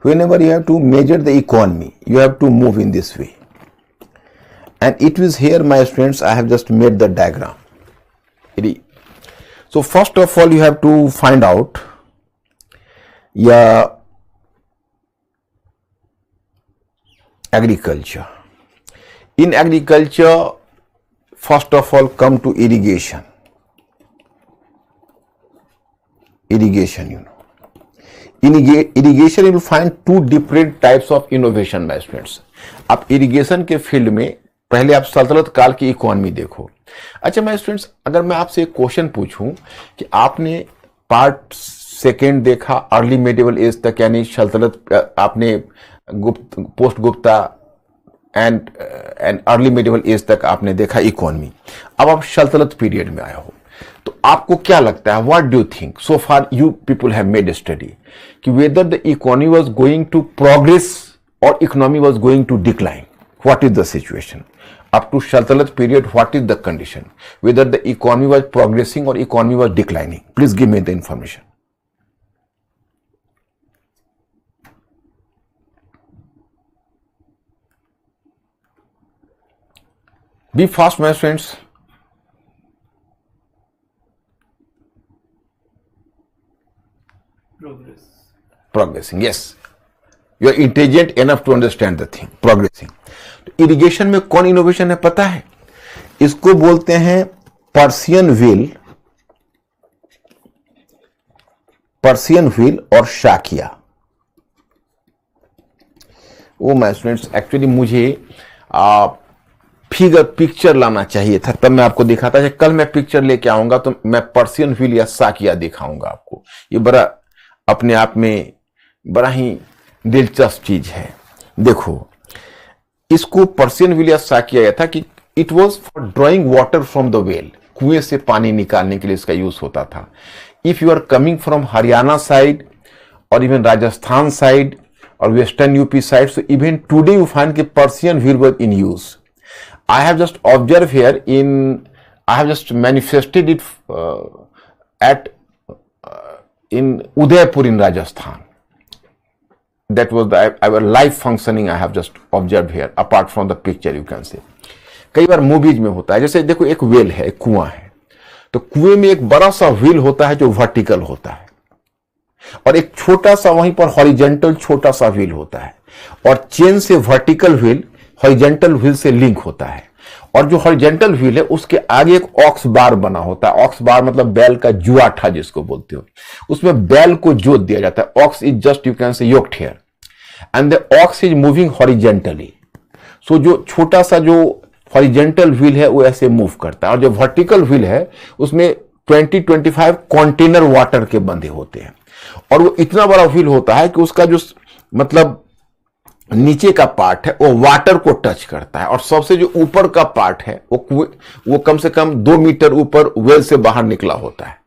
Whenever you have to measure the economy, you have to move in this way. And it is here, my students, I have just made the diagram. So first of all, you have to find out agriculture. In agriculture, first of all, come to irrigation. Irrigation, In irrigation, you will find two different types of innovation, my students. आप irrigation के field में पहले आप सल्तनत काल की economy देखो. अच्छा माय स्टूडेंट्स, अगर मैं आपसे एक क्वेश्चन पूछूं कि आपने पार्ट सेकेंड देखा अर्ली मेडिवल एज तक, यानी सल्तनत आपने post Gupta and early medieval age तक आपने देखा इकोनॉमी. अब आप सल्तनत पीरियड में आए हो, तो आपको क्या लगता है, what do you think so far you people have made a study कि whether the economy was going to progress और economy was going to decline? What is the situation? Up to Saltanat period, what is the condition? Whether the economy was progressing or economy was declining? Please give me the information. Be fast, my friends. Progressing, yes. You are intelligent enough to understand the thing. Progressing. तो irrigation में कौन innovation है पता है? इसको बोलते हैं Persian wheel और शाकिया. वो माय स्टूडेंट्स, एक्चुअली मुझे पिक्चर लाना चाहिए था, तब मैं आपको दिखाता था. कल मैं पिक्चर लेके आऊंगा तो मैं पर्सियन व्हील या शाकिया दिखाऊंगा आपको. ये बड़ा अपने आप में बड़ा ही दिलचस्प चीज है. देखो, इसको पर्सियन व्हील या शाकिया था कि it was for drawing water from the well. कुएं से पानी निकालने के लिए इसका यूज होता था. If you are coming from Haryana side और इवन राजस्थान साइड और western UP side, so even today you find कि Persian wheel was in use. I have just observe here I have just manifested it in Udaipur in Rajasthan. that was our life functioning I have just observed here apart from the picture you can say. कई बार movies में होता है, जैसे देखो एक well है, एक कुआं है, तो कुएं में एक बड़ा सा व्हील होता है जो वर्टिकल होता है और एक छोटा सा वहीं पर हॉरिजेंटल छोटा सा व्हील होता है और चेन से वर्टिकल व्हील हॉरिजेंटल व्हील से लिंक होता है और जो हॉरिजेंटल व्हील है उसके आगे एक ऑक्स बार बना होता है। ऑक्स बार मतलब बैल का जुआठा जिसको बोलते हो, उसमें बैल को जोत दिया जाता है। Ox is just you can say yoked here and the ox is moving horizontally. So जो छोटा सा जो हॉरिजेंटल व्हील है वो ऐसे मूव करता है और जो वर्टिकल व्हील है उसमें 20-25 कंटेनर वाटर के बंधे होते हैं और वो इतना बड़ा व्हील होता है कि उसका जो मतलब नीचे का पार्ट है वो वाटर को टच करता है और सबसे जो ऊपर का पार्ट है वो कम से कम 2 मीटर ऊपर वेल से बाहर निकला होता है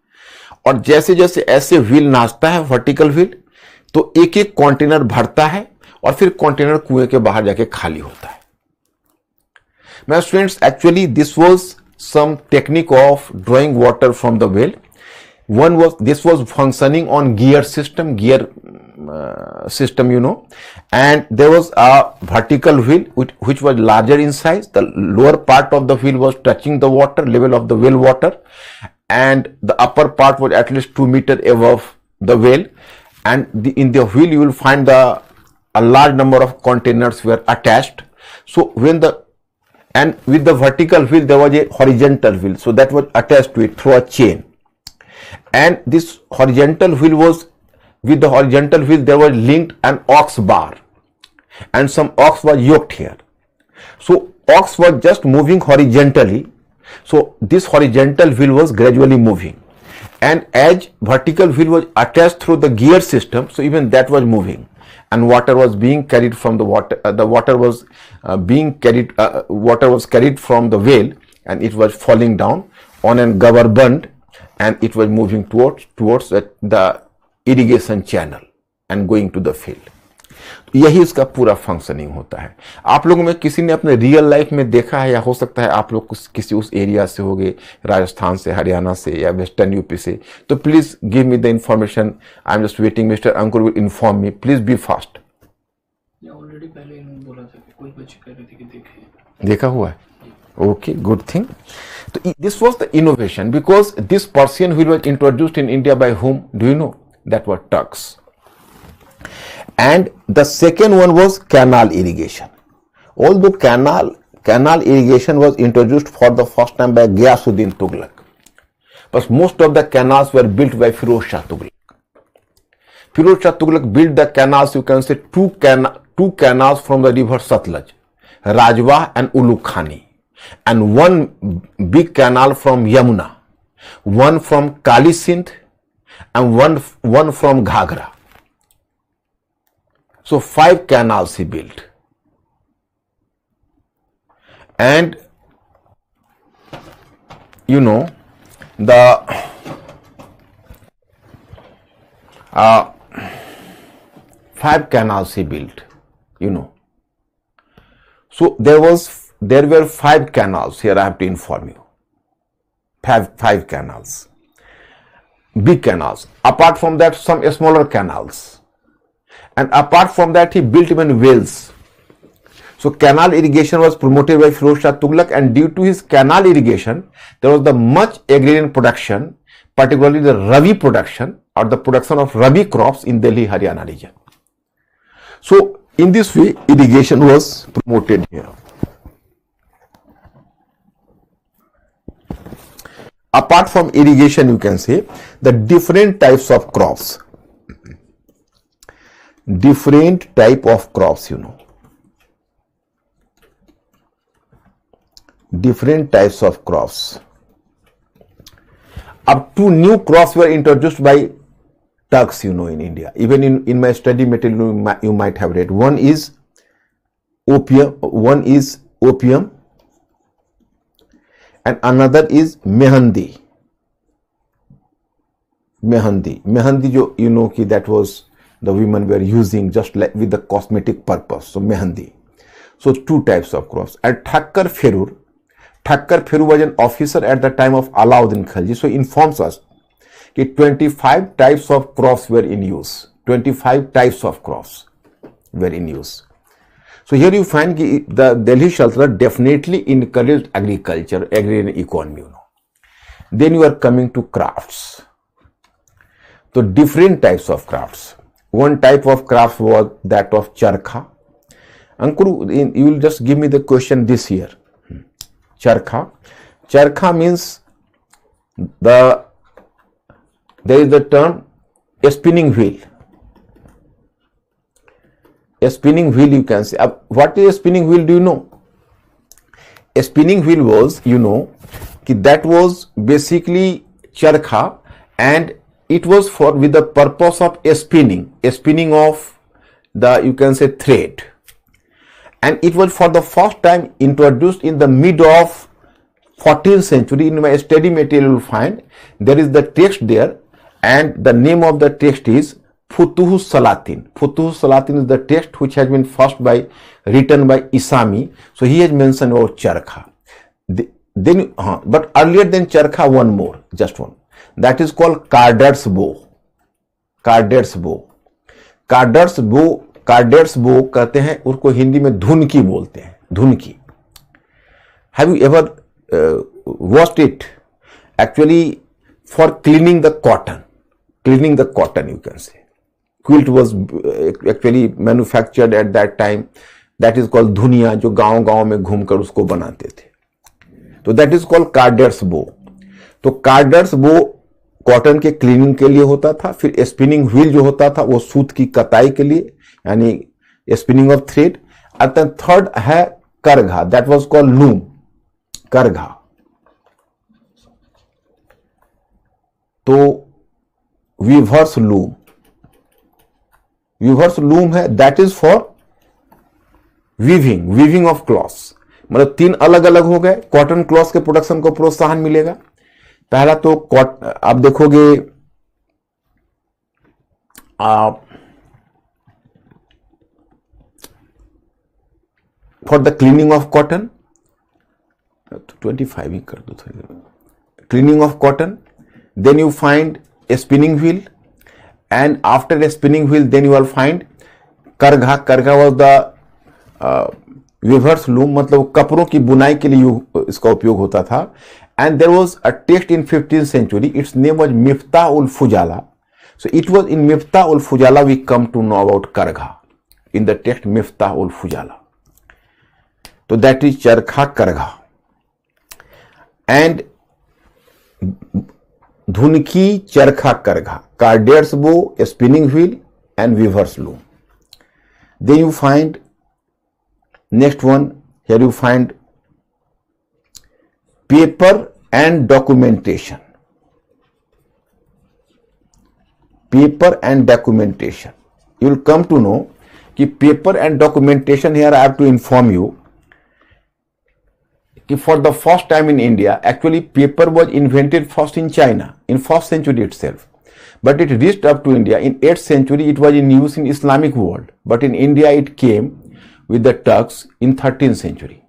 और जैसे जैसे ऐसे व्हील नाचता है वर्टिकल व्हील तो एक एक कंटेनर भरता है और फिर कंटेनर कुएं के बाहर जाके खाली होता है। My students, actually this was some technique of drawing water from the well. This was functioning on gear system, you know, and there was a vertical wheel which was larger in size. The lower part of the wheel was touching the water level of the well water, and the upper part was at least 2 meters above the well. And in the wheel you will find a large number of containers were attached. So and with the vertical wheel there was a horizontal wheel, so that was attached to it through a chain, and this horizontal wheel was with the horizontal wheel there was linked an ox bar and some ox was yoked here. So ox was just moving horizontally, so this horizontal wheel was gradually moving, and as vertical wheel was attached through the gear system, so even that was moving and water was being carried from water was carried from the well and it was falling down on a rubber band and it was moving towards the irrigation channel and going to the field. यही इसका पूरा functioning होता है। आप लोगों में किसी ने अपने रियल लाइफ में देखा है या हो सकता है आप लोग किसी उस एरिया से होगे, राजस्थान से, हरियाणा से या वेस्टर्न यूपी से, तो please give me the information. I am just waiting, mister Ankur will inform me, please be fast. Already पहले इन्होंने बोला था कि कोई बच्चे कह रहे थे कि देखा हुआ है। Okay, good thing. तो this was the innovation because this Persian wheel was introduced in India by whom? Do you know? That was Turks. And the second one was canal irrigation. Although canal irrigation was introduced for the first time by Ghiyasuddin Tughlaq, but most of the canals were built by Firoz Shah Tughlaq. Firoz Shah Tughlaq built the canals, you can say two canals from the river Satluj, Rajwa and Ulugh Khani, and one big canal from Yamuna, one from Kali Sindh, and one from Ghagra. So 5 canals he built, and you know the 5 canals he built, you know. So there were 5 canals here. I have to inform you, 5 canals, big canals. Apart from that, some smaller canals. And apart from that, he built even wells. So canal irrigation was promoted by Firoz Shah Tughlaq, and due to his canal irrigation, there was the much agrarian production, particularly the rabi production or the production of rabi crops in Delhi, Haryana region. So in this way, irrigation was promoted here. Apart from irrigation, you can say the different types of crops. Different type of crops, you know, different types of crops. Up to new crops were introduced by Turks, you know, in India. Even in my study material you might have read. One is opium, and another is mehandi. Mehandi jo you know ki that was the women were using just like with the cosmetic purpose. So mehandi. So 2 types of crops. And Thakkar Ferur was an officer at the time of Alauddin Khalji. So informs us that 25 types of crops were in use. 25 types of crops. were in use. So here you find the Delhi Sultanate definitely encouraged agriculture, agrarian economy. Then you are coming to crafts. So different types of crafts. One type of craft was that of charkha. Ankur, you will just give me the question this year. Charkha. Charkha means there is the term a spinning wheel. A spinning wheel, you can say. What is a spinning wheel? Do you know? A spinning wheel was, that was basically charkha, and it was with the purpose of a spinning of the, you can say, thread. And it was for the first time introduced in the mid of 14th century. In my study material you will find there is the text there, and the name of the text is Futuh Salatin. Futuh Salatin is the text which has been written by Isami. So he has mentioned about charkha. But earlier than charkha, one more, just one. That is called carder's bow. Carder's bow. Carder's bow कहते हैं, उसको हिंदी में धुनकी बोलते हैं, धुनकी. Have you ever watched it? Actually, for cleaning the cotton, you can say. Quilt was actually manufactured at that time. That is called धुनिया, जो गांव में घूमकर उसको बनाते थे. तो that is called carder's bow. तो carder's bow कॉटन के क्लीनिंग के लिए होता था. फिर स्पिनिंग व्हील जो होता था वो सूत की कताई के लिए, यानी स्पिनिंग ऑफ थ्रेड. और थर्ड है करघा. That was called loom. करघा. तो वीवर्स लूम है. That is for weaving of cloths. मतलब 3 अलग अलग हो गए. कॉटन क्लॉथ के प्रोडक्शन को प्रोत्साहन मिलेगा. पहला तो आप देखोगे for the cleaning of cotton, 25 ही कर दो थोड़ी. Cleaning of cotton, then you find a spinning wheel, and after a spinning wheel then you will find करघा. करघा वाज द वीवर्स लूम, मतलब कपड़ों की बुनाई के लिए इसका उपयोग होता था. And there was a text in 15th century. Its name was Miftah-ul-Fujala. So it was in Miftah-ul-Fujala we come to know about Kargha. In the text Miftah-ul-Fujala. So that is Charkha Kargha. And Dhunki Charkha Kargha. Carder's bow, a spinning wheel, and weaver's loom. Then you find next one. Here you find paper and documentation. Paper and documentation. You will come to know कि paper and documentation, here I have to inform you कि for the first time in India, actually paper was invented first in China in 1st century itself, but it reached up to India in 8th century. It was in use in Islamic world, but in India it came with the Turks in 13th century.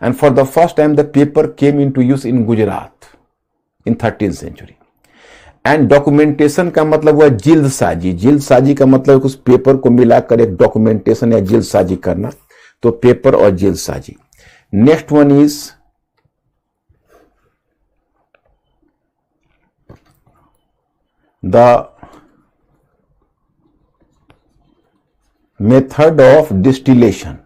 And for the first time the paper came into use in Gujarat in 13th century. And documentation का मतलब हुआ जिल्द साजी. जिल्द साजी का मतलब उस पेपर को मिलाकर एक डॉक्यूमेंटेशन या जिल्द साजी करना. तो पेपर और जिल्द साजी. Next one is the method of distillation.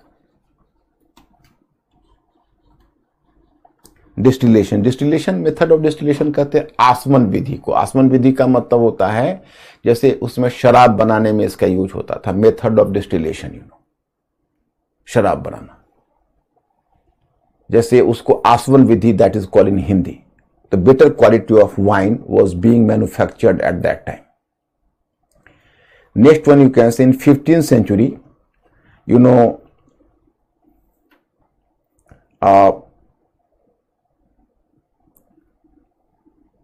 Distillation method of distillation कहते हैं आसमन विधि को. आसमन विधि का मतलब होता है जैसे उसमें शराब बनाने में इसका यूज होता था. मेथड ऑफ डिस्टिलेशन, शराब बनाना, जैसे उसको आसमन विधि, that is called in Hindi. The better quality of wine was being manufactured at that time. Next one you can say in 15th century,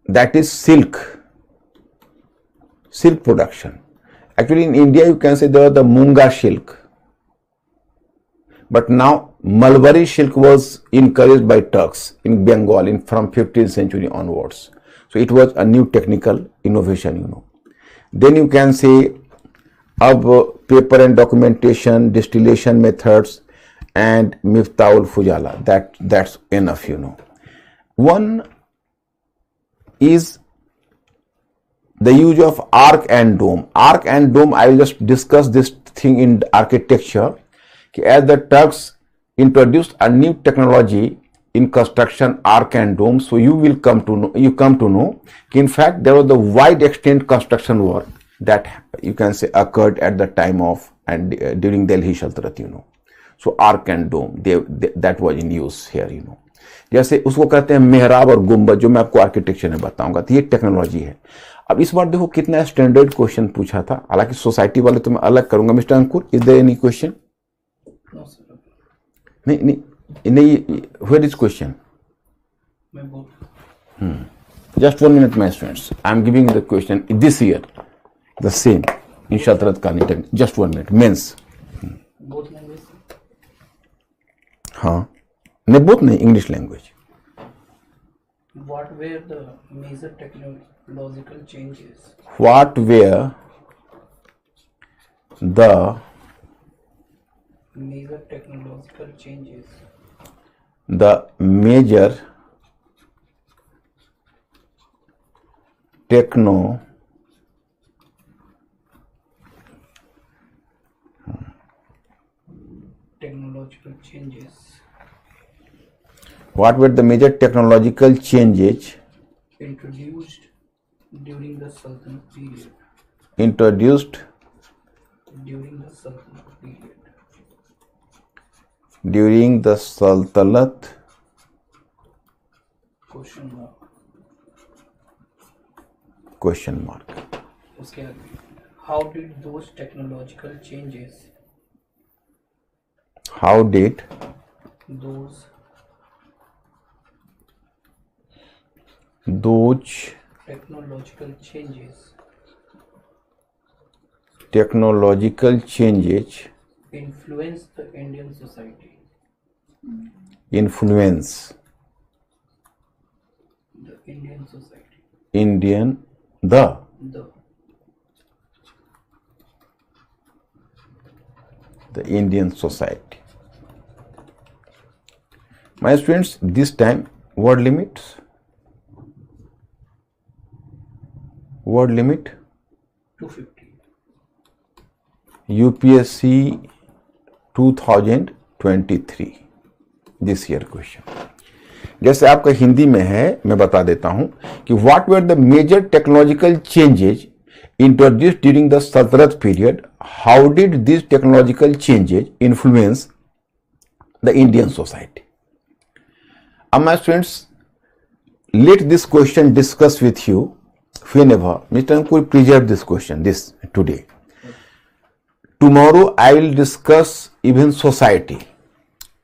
that is silk production. Actually in India you can say there was the Munga silk, but now Mulberry silk was encouraged by Turks in Bengal from 15th century onwards. So it was a new technical innovation. Then you can say अब paper and documentation, distillation methods and Miftaul Fujala. That's enough, you know. One is the use of arc and dome. Arc and dome, I will just discuss this thing in architecture. As the Turks introduced a new technology in construction, arc and dome, so you come to know in fact there was the wide extent construction work that you can say occurred at the time of and during Delhi Sultanate, you know. So arc and dome, that was in use here, you know. जैसे उसको कहते हैं मेहराब और गुंबद, जो मैं आपको आर्किटेक्चर में बताऊंगा, तो ये टेक्नोलॉजी है। अब इस बार देखो कितना स्टैंडर्ड क्वेश्चन पूछा था, हालांकि सोसाइटी वाले तो मैं अलग करूंगा। Mister Ankur, is there any question? नहीं, where is question? Just 1 minute my students, I am giving the question this year, the same in Shaltanat Kali. Just 1 minute. Means हाँ, नहीं बोथ नहीं, English language. What were the major technological changes? What were the major technological changes? The major technological changes. What were the major technological changes introduced during the Sultanate period? Introduced during the Sultanate period. During the Sultanate? Question mark. Question mark. उसके आगे, how did those technological changes? How did those technological changes influence the Indian society? Influence the Indian society. The Indian society. My students, this time word limits. Word limit 250. UPSC 2023 this year question. जैसे आपका हिंदी में है, मैं बता देता हूं कि what were the major technological changes introduced during the Sultanate period? How did these technological changes influence the Indian society? My students, let this question discuss with you whenever. Mr. Ankur, preserve this question today. Tomorrow I will discuss even society,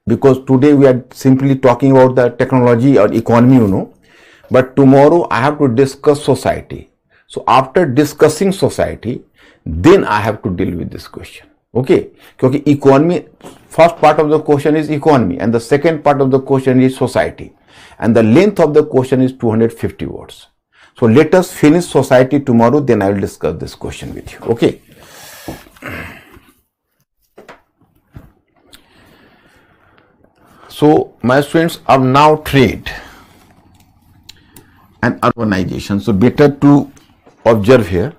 because today we are simply talking about the technology or economy, you know, but tomorrow I have to discuss society. So after discussing society, then I have to deal with this question. Okay, क्योंकि economy, first part of the question is economy and the second part of the question is society, and the length of the question is 250 words. So let us finish society tomorrow, then I will discuss this question with you. Okay. So my students, are now trade and urbanization. So better to observe here.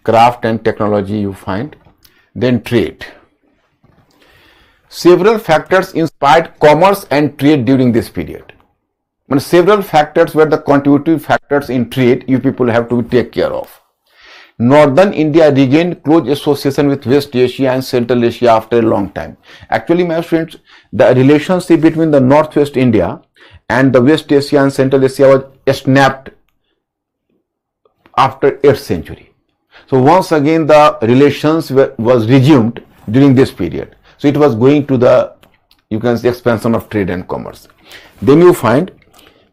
Craft and technology you find, then trade. Several factors inspired commerce and trade during this period. When several factors were the contributing factors in trade, you people have to take care of. Northern India regained close association with West Asia and Central Asia after a long time. Actually, my friends, the relationship between the Northwest India and the West Asia and Central Asia was snapped after 8th century. So once again the relations was resumed during this period. So it was going to the, you can say, expansion of trade and commerce. Then you find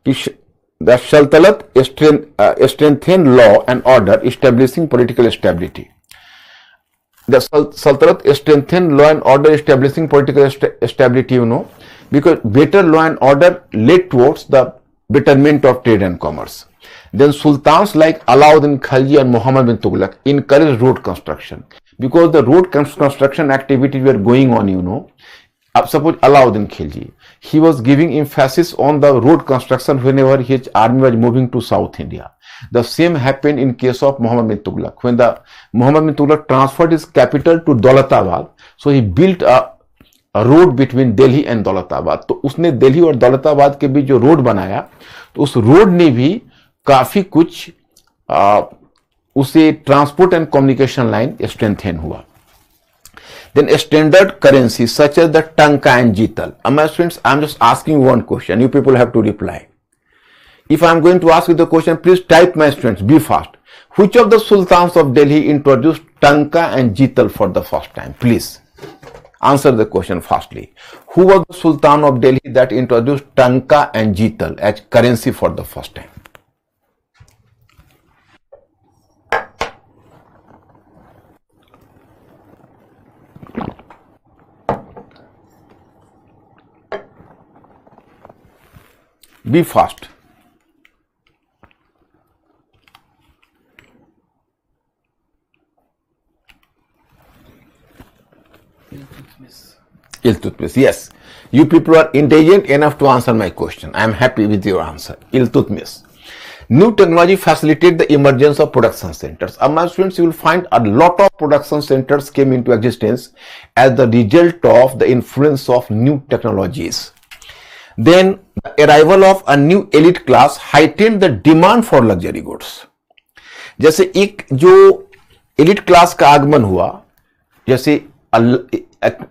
the Sultanate strengthened law and order, establishing political stability. The Sultanate strengthened law and order, establishing political stability, you know, because better law and order led towards the betterment of trade and commerce. Then sultans like Alauddin Khalji and Muhammad bin Tughlaq encouraged road construction because the road construction activities were going on, you know. Suppose Alauddin Khilji, he was giving emphasis on the road construction whenever his army was moving to South India. The same happened in case of Muhammad bin Tughlaq. When the Muhammad bin Tughlaq transferred his capital to Daulatabad, so he built a road between Delhi and Daulatabad. तो उसने दिल्ली और दौलताबाद के बीच जो road बनाया, तो उस road ने भी काफी कुछ उसे transport and communication line strengthen हुआ. Then standard currency such as the Tanka and Jital. My friends, I am just asking one question. You people have to reply. If I am going to ask you the question, please type, my students. Be fast. Which of the sultans of Delhi introduced Tanka and Jital for the first time? Please answer the question fastly. Who was the sultan of Delhi that introduced Tanka and Jital as currency for the first time? Be fast. Iltutmish. Yes. You people are intelligent enough to answer my question. I am happy with your answer. Iltutmish. New technology facilitated the emergence of production centers. My students, you will find a lot of production centers came into existence as the result of the influence of new technologies. Then the arrival of a new elite class heightened the demand for luxury goods. जैसे एक जो elite class का आगमन हुआ, जैसे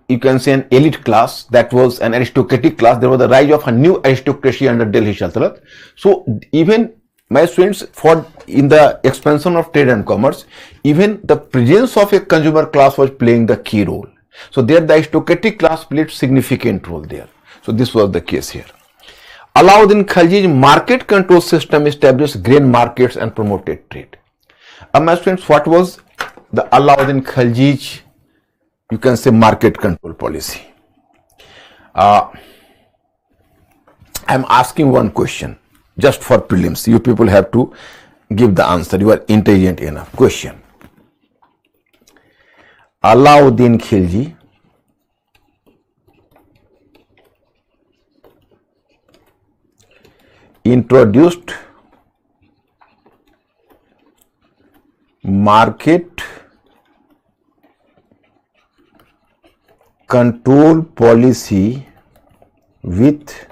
you can say an elite class that was an aristocratic class. There was the rise of a new aristocracy under Delhi Sultanate. So even my students, for in the expansion of trade and commerce, even the presence of a consumer class was playing the key role. So there the aristocratic class played significant role there. So this was the case here. Alauddin Khalji's market control system established grain markets and promoted trade. My students, what was the Alauddin Khalji's, you can say, market control policy? I am asking one question just for prelims. You people have to give the answer. You are intelligent enough. Question. Alauddin Khilji introduced market control policy with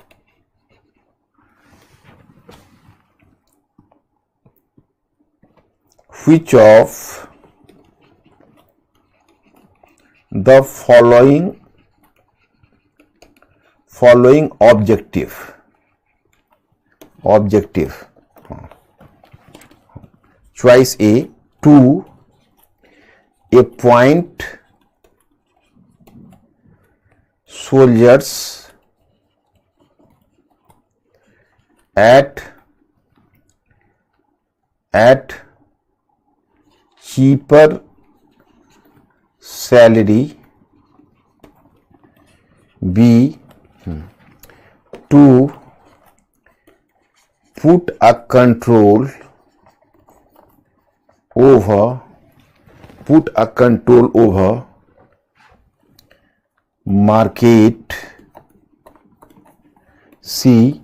which of the following objective choice A, to appoint soldiers at cheaper salary. B, to put a control over market. C,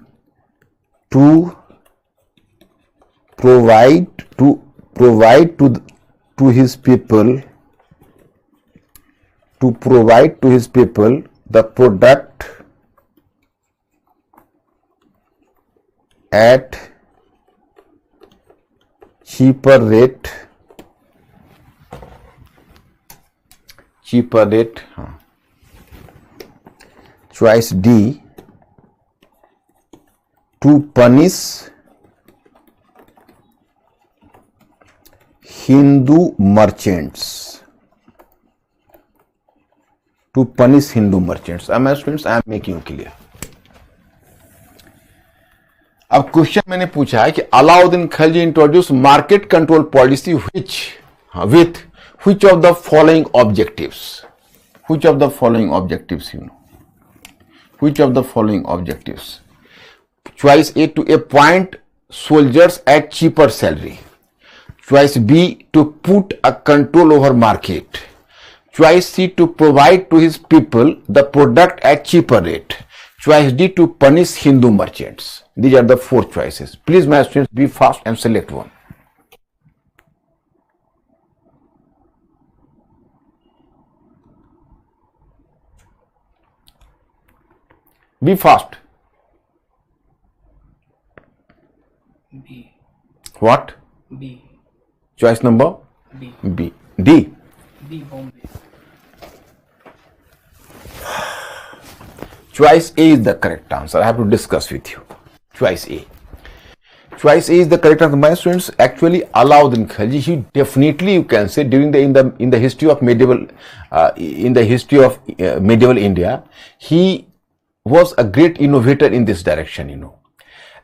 to provide to his people the product at cheaper rate. Choice D, to punish Hindu merchants. My students, I am making clear. अब question मैंने पूछा है कि Alauddin Khilji introduce market control policy with which of the following objectives? Which of the following objectives, you know? Which of the following objectives? Choice A, to appoint soldiers at cheaper salary. Choice B, to put a control over market. Choice C, to provide to his people the product at cheaper rate. Choice D, to punish Hindu merchants. These are the four choices. Please, my students, be fast and select one. Be fast. B. What? B. Choice number? B. B. D. B. Bombay. Choice A is the correct answer. I have to discuss with you. Choice A. Choice A is the correct answer. My students, actually, Alauddin Khilji, he definitely, you can say, during in the history of medieval medieval India, he was a great innovator in this direction.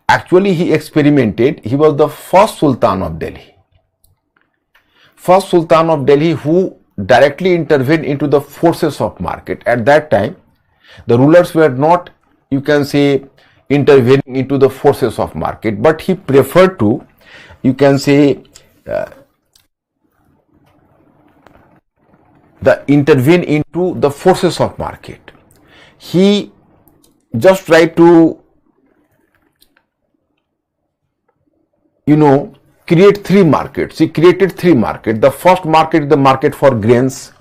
Actually, he experimented. He was the first Sultan of Delhi. First Sultan of Delhi who directly intervened into the forces of market. At that time, the rulers were not, you can say, intervening into the forces of market, but he preferred to, you can say, intervene into the forces of market. He just tried to, create three markets. He created three markets. The first market is the market for grains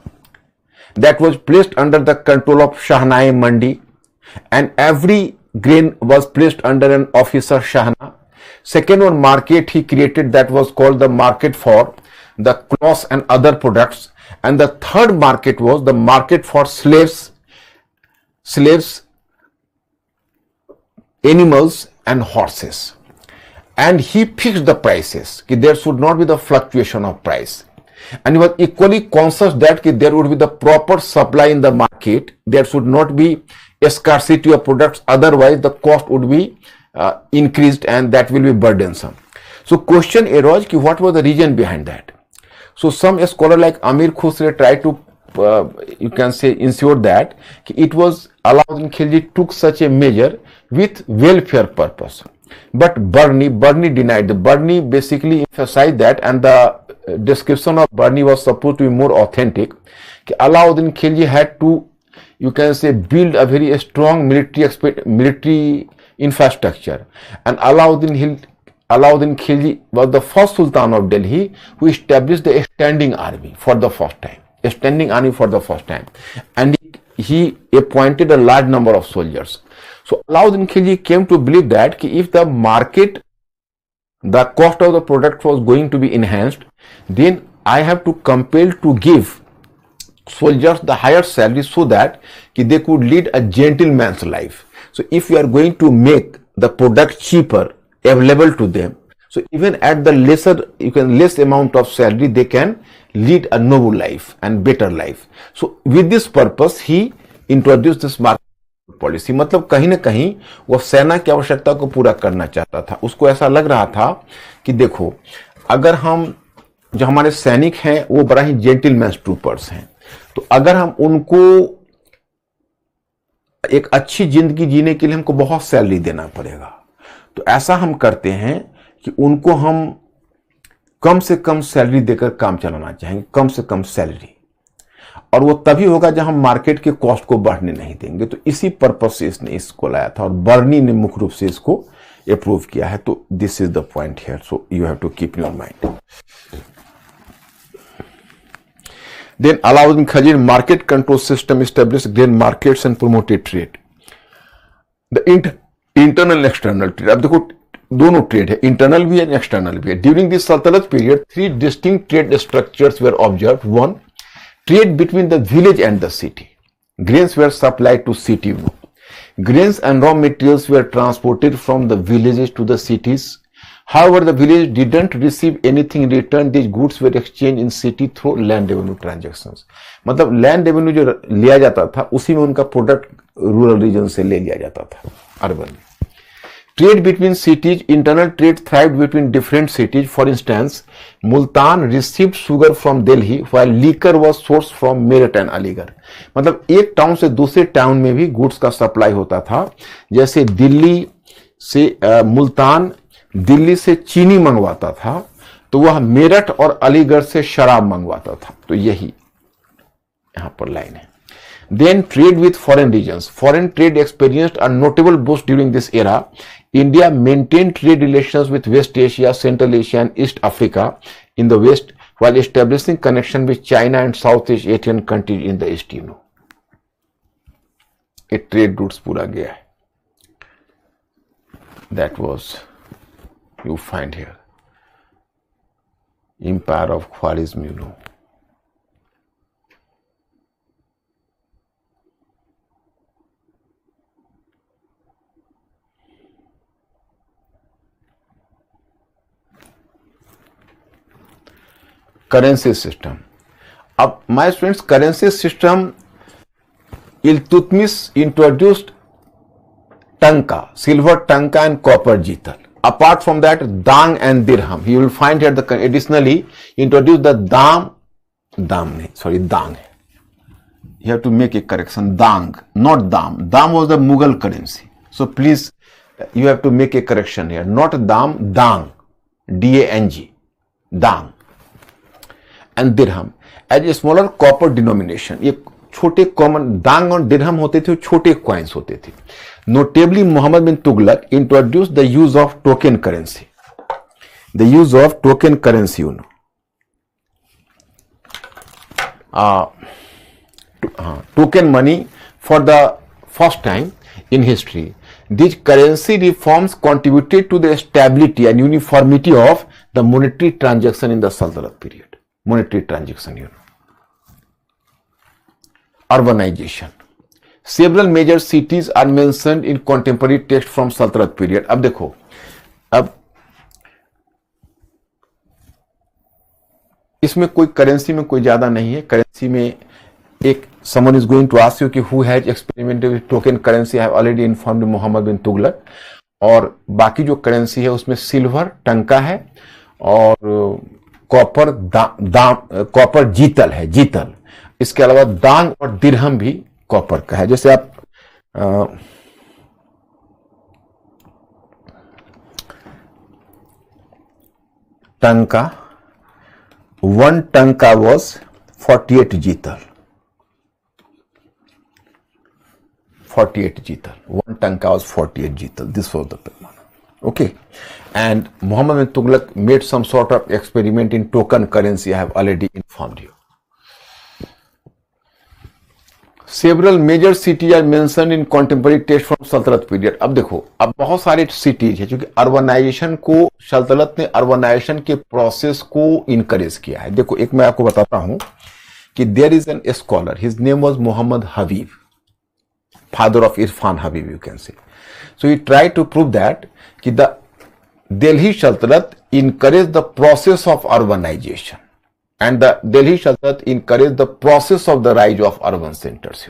that was placed under the control of Shahnai Mandi, and every grain was placed under an officer Shahna. Second one market he created, that was called the market for the cloths and other products, and the third market was the market for slaves, animals and horses. And he fixed the prices. There should not be the fluctuation of price. And he was equally conscious that there would be the proper supply in the market. There should not be a scarcity of products. Otherwise, the cost would be increased, and that will be burdensome. So, question arose: what was the reason behind that? So, some scholar like Amir Khusre tried to, you can say, ensure that it was Alauddin Khilji took such a measure with welfare purpose. But Barni denied. The Barni basically emphasized that, and the description of Barni was supposed to be more authentic. Alauddin Khilji had to, you can say, build a very strong military infrastructure, and Alauddin Khilji was the first Sultan of Delhi who established a standing army for the first time. And he appointed a large number of soldiers. So Alauddin Khilji came to believe that if the market, the cost of the product was going to be enhanced, then I have to compel to give soldiers the higher salary so that they could lead a gentleman's life. So if you are going to make the product cheaper available to them, so even at the less amount of salary, they can lead a noble life and better life. So with this purpose, he introduced this market policy. मतलब कहीं ना कहीं वो सेना की आवश्यकता को पूरा करना चाहता था. उसको ऐसा लग रहा था कि देखो, अगर हम जो हमारे सैनिक हैं वो बड़ा ही जेंटलमैन ट्रूपर्स हैं, तो अगर हम उनको एक अच्छी जिंदगी जीने के लिए हमको बहुत सैलरी देना पड़ेगा, तो ऐसा हम करते हैं कि उनको हम कम से कम सैलरी देकर काम चलाना चाहेंगे, कम से कम सैलरी, और वो तभी होगा जब हम मार्केट के कॉस्ट को बढ़ने नहीं देंगे. तो इसी पर्पज से इसने इसको लाया था, और बर्नी ने मुख्य रूप से इसको अप्रूव किया है. तो this is the point here, so you have to keep in your mind. Then Alauddin Khilji market control system establish grain markets and promoted trade. The internal external trade. अब देखो, दोनों ट्रेड है, इंटरनल भी है एक्सटर्नल भी है. ड्यूरिंग दिस सल्तनत period 3 distinct trade structures were observed. 1, trade between the village and the city. Grains were supplied to city. Grains and raw materials were transported from the villages to the cities. However, the village didn't receive anything in return. These goods were exchanged in city through land revenue transactions. मतलब land revenue जो लिया जाता था उसी में उनका product rural region से ले लिया जाता था urban. Trade between cities, internal trade thrived between different cities. For instance, Multan received sugar from Delhi while liquor was sourced from Meerut and Aligarh. मतलब एक टाउन से दूसरे टाउन में भी गुड्स का सप्लाई होता था. जैसे दिल्ली से मुल्तान दिल्ली से चीनी मंगवाता था तो वह मेरठ और अलीगढ़ से शराब मंगवाता था। तो यही यहां पर लाइन है। Then trade with foreign regions. Foreign trade experienced a notable boost during this era. India maintained trade relations with West Asia, Central Asia and East Africa in the West while establishing connection with China and Southeast Asian countries in the East, ये trade routes पूरा गया है। That was, you find here, Empire of Khwarizm, currency system. अब my students, currency system Iltutmish introduced tanka, silver tanka and copper jital. Apart from that dang and dirham, you will find here the additionally introduce the dang है, you have to make a correction, dang, not dam. Dam was the Mughal currency, so please you have to make a correction here, not dam, dang, D-A-N-G, dang. And dirham as a smaller copper denomination, ये छोटे common Dang और दिरहम होते थे, छोटे coins होते थे। Notably Mohammad bin Tughlaq introduce the use of token currency, token money for the first time in history. These currency reforms contributed to the stability and uniformity of the monetary transaction in the Sultanate period. Monetary transaction, Urbanization. Several major cities are mentioned in contemporary text from Sultanate period. अब देखो, अब इसमें कोई currency में कोई ज्यादा नहीं है। करेंसी में एक someone is going to ask you कि who has experimented with token currency, I have already informed Mohammad bin Tughlaq. और बाकी जो करेंसी है उसमें सिल्वर टंका है और कॉपर कॉपर जीतल है, जीतल। इसके अलावा दांग और दिरहम भी कॉपर का है। जैसे आप टंका, 1 टंका was 48 जीतल, 48 जीतल, 1 टंका was 48 जीतल, this was the payment. Okay, and Muhammad bin Tughlaq made some sort of experiment in token currency, I have already informed you. Several major cities are mentioned in contemporary text from Sultanate period. अब देखो, अब बहुत सारे cities है, क्योंकि urbanisation को, सल्तनत ने अर्बनाइजेशन के प्रोसेस को इनकरेज किया है। देखो, एक मैं आपको बताता हूं कि there is an scholar, his name was Mohammad Habib, father of Irfan Habib, you can say. So he try to prove that कि the Delhi sultanate encouraged the process of urbanization and the Delhi Sultanate encouraged the process of the rise of urban centers.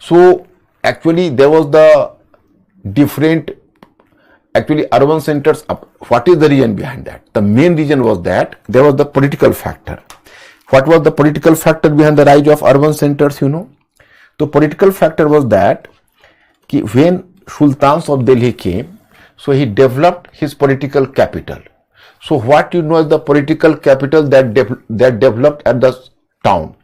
So actually there was the different, actually urban centers, what is the reason behind that? The main reason was that there was the political factor. What was the political factor behind the rise of urban centers, The political factor was that when Sultans of Delhi came, so he developed his political capital. So what is the political capital that developed at the town?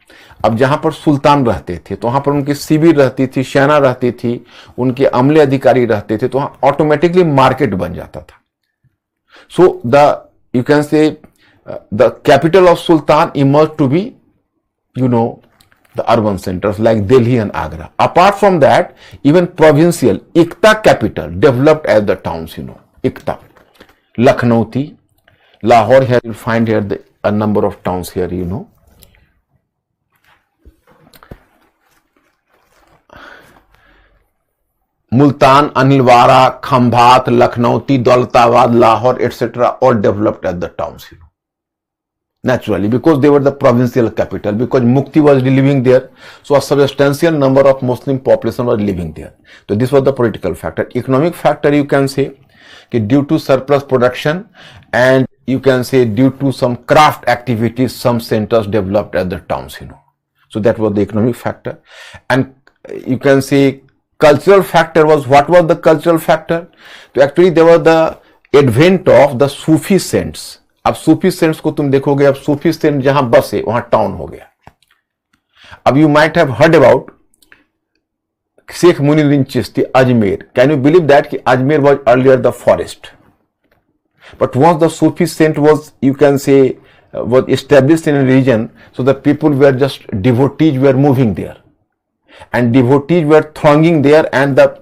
अब जहां पर सुल्तान रहते थे तो वहां पर उनकी शिविर रहती थी, सेना रहती थी, उनके अमले अधिकारी रहते थे, तो वहां ऑटोमेटिकली मार्केट बन जाता था. सो you can say the capital of Sultan emerged to be, the urban centers like Delhi and Agra. Apart from that, even provincial Ikta capital developed as the towns, Ikta, Lakhnauti, Lahore. Here you'll find here a number of towns here, Multan, Anilwara, Khambhat, Lakhnauti, Daulatabad, Lahore, etc. all developed as the towns, naturally, because they were the provincial capital, because Mukti was living there, so a substantial number of Muslim population was living there. So this was the political factor. Economic factor, you can say, due to surplus production and you can say due to some craft activities, some centers developed at the towns, So that was the economic factor. And you can say cultural factor was, what was the cultural factor? तो actually there was the advent of the Sufi saints. अब सूफी cents को तुम देखोगे, अब Sufi saint जहां बसे वहां town हो गया. अब you might have heard about Sheikh Muinuddin Chishti, Ajmer. Can you believe that Ajmer was earlier the forest? But once the Sufi saint was, you can say, was established in a region, so the people were just, devotees were moving there. And devotees were thronging there, and the,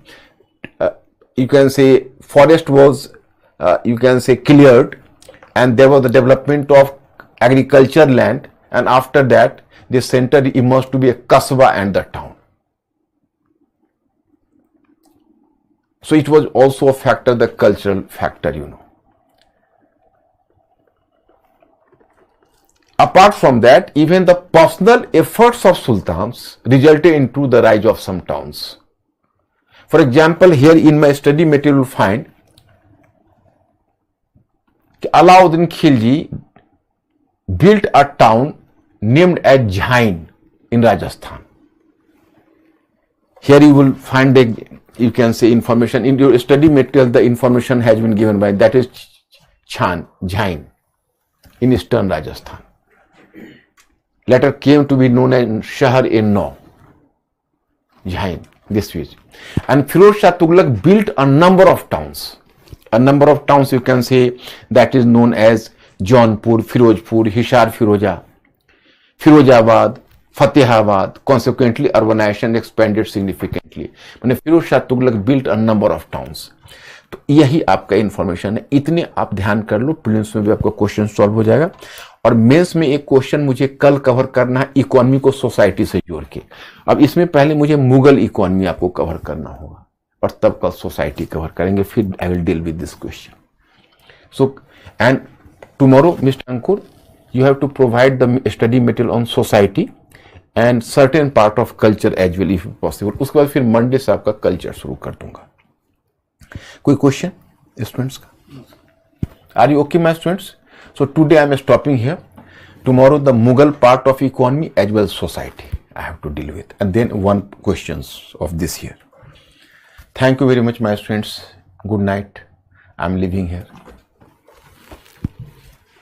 you can say, forest was, you can say, cleared, and there was the development of agriculture land, and after that, the center emerged to be a kasbah and the town. So it was also a factor, the cultural factor, you know. Apart from that, even the personal efforts of sultans resulted into the rise of some towns. For example, here in my study material you will find Alauddin Khilji built a town named as Jhain in Rajasthan. Here you will find a, you can say, information in your study material. The information has been given by, that is Jhain in eastern Rajasthan. Later came to be known as Shahar-e-Nau, Jhain, this was. And Firoz Shah Tughlaq built a number of towns. A number of towns, you can say, that is known as Jaunpur, Firozpur, Hisar Firoza, Firozabad, Fatehabad. Consequently, urbanization expanded significantly. मैंने Firoz Shah Tughlaq built a number of towns. तो यही आपका information है. इतने आप ध्यान कर लो, prelims में भी आपका क्वेश्चन सॉल्व हो जाएगा. और मेंस में एक क्वेश्चन मुझे कल कवर करना है, इकोनॉमी को सोसाइटी से जोड़ के. अब इसमें पहले मुझे मुगल इकोनॉमी आपको कवर करना होगा, और तब कल सोसाइटी कवर करेंगे. फिर I will deal with this question. So and tomorrow mister Ankur, you have to provide the study material on society and certain part of culture as well if possible. उसके बाद फिर Monday से आपका culture शुरू कर दूंगा. कोई question students का? Are you okay my students? So today I am stopping here. Tomorrow the Mughal part of economy as well as society I have to deal with, and then one questions of this year. Thank you very much my students. Good night. I am leaving here.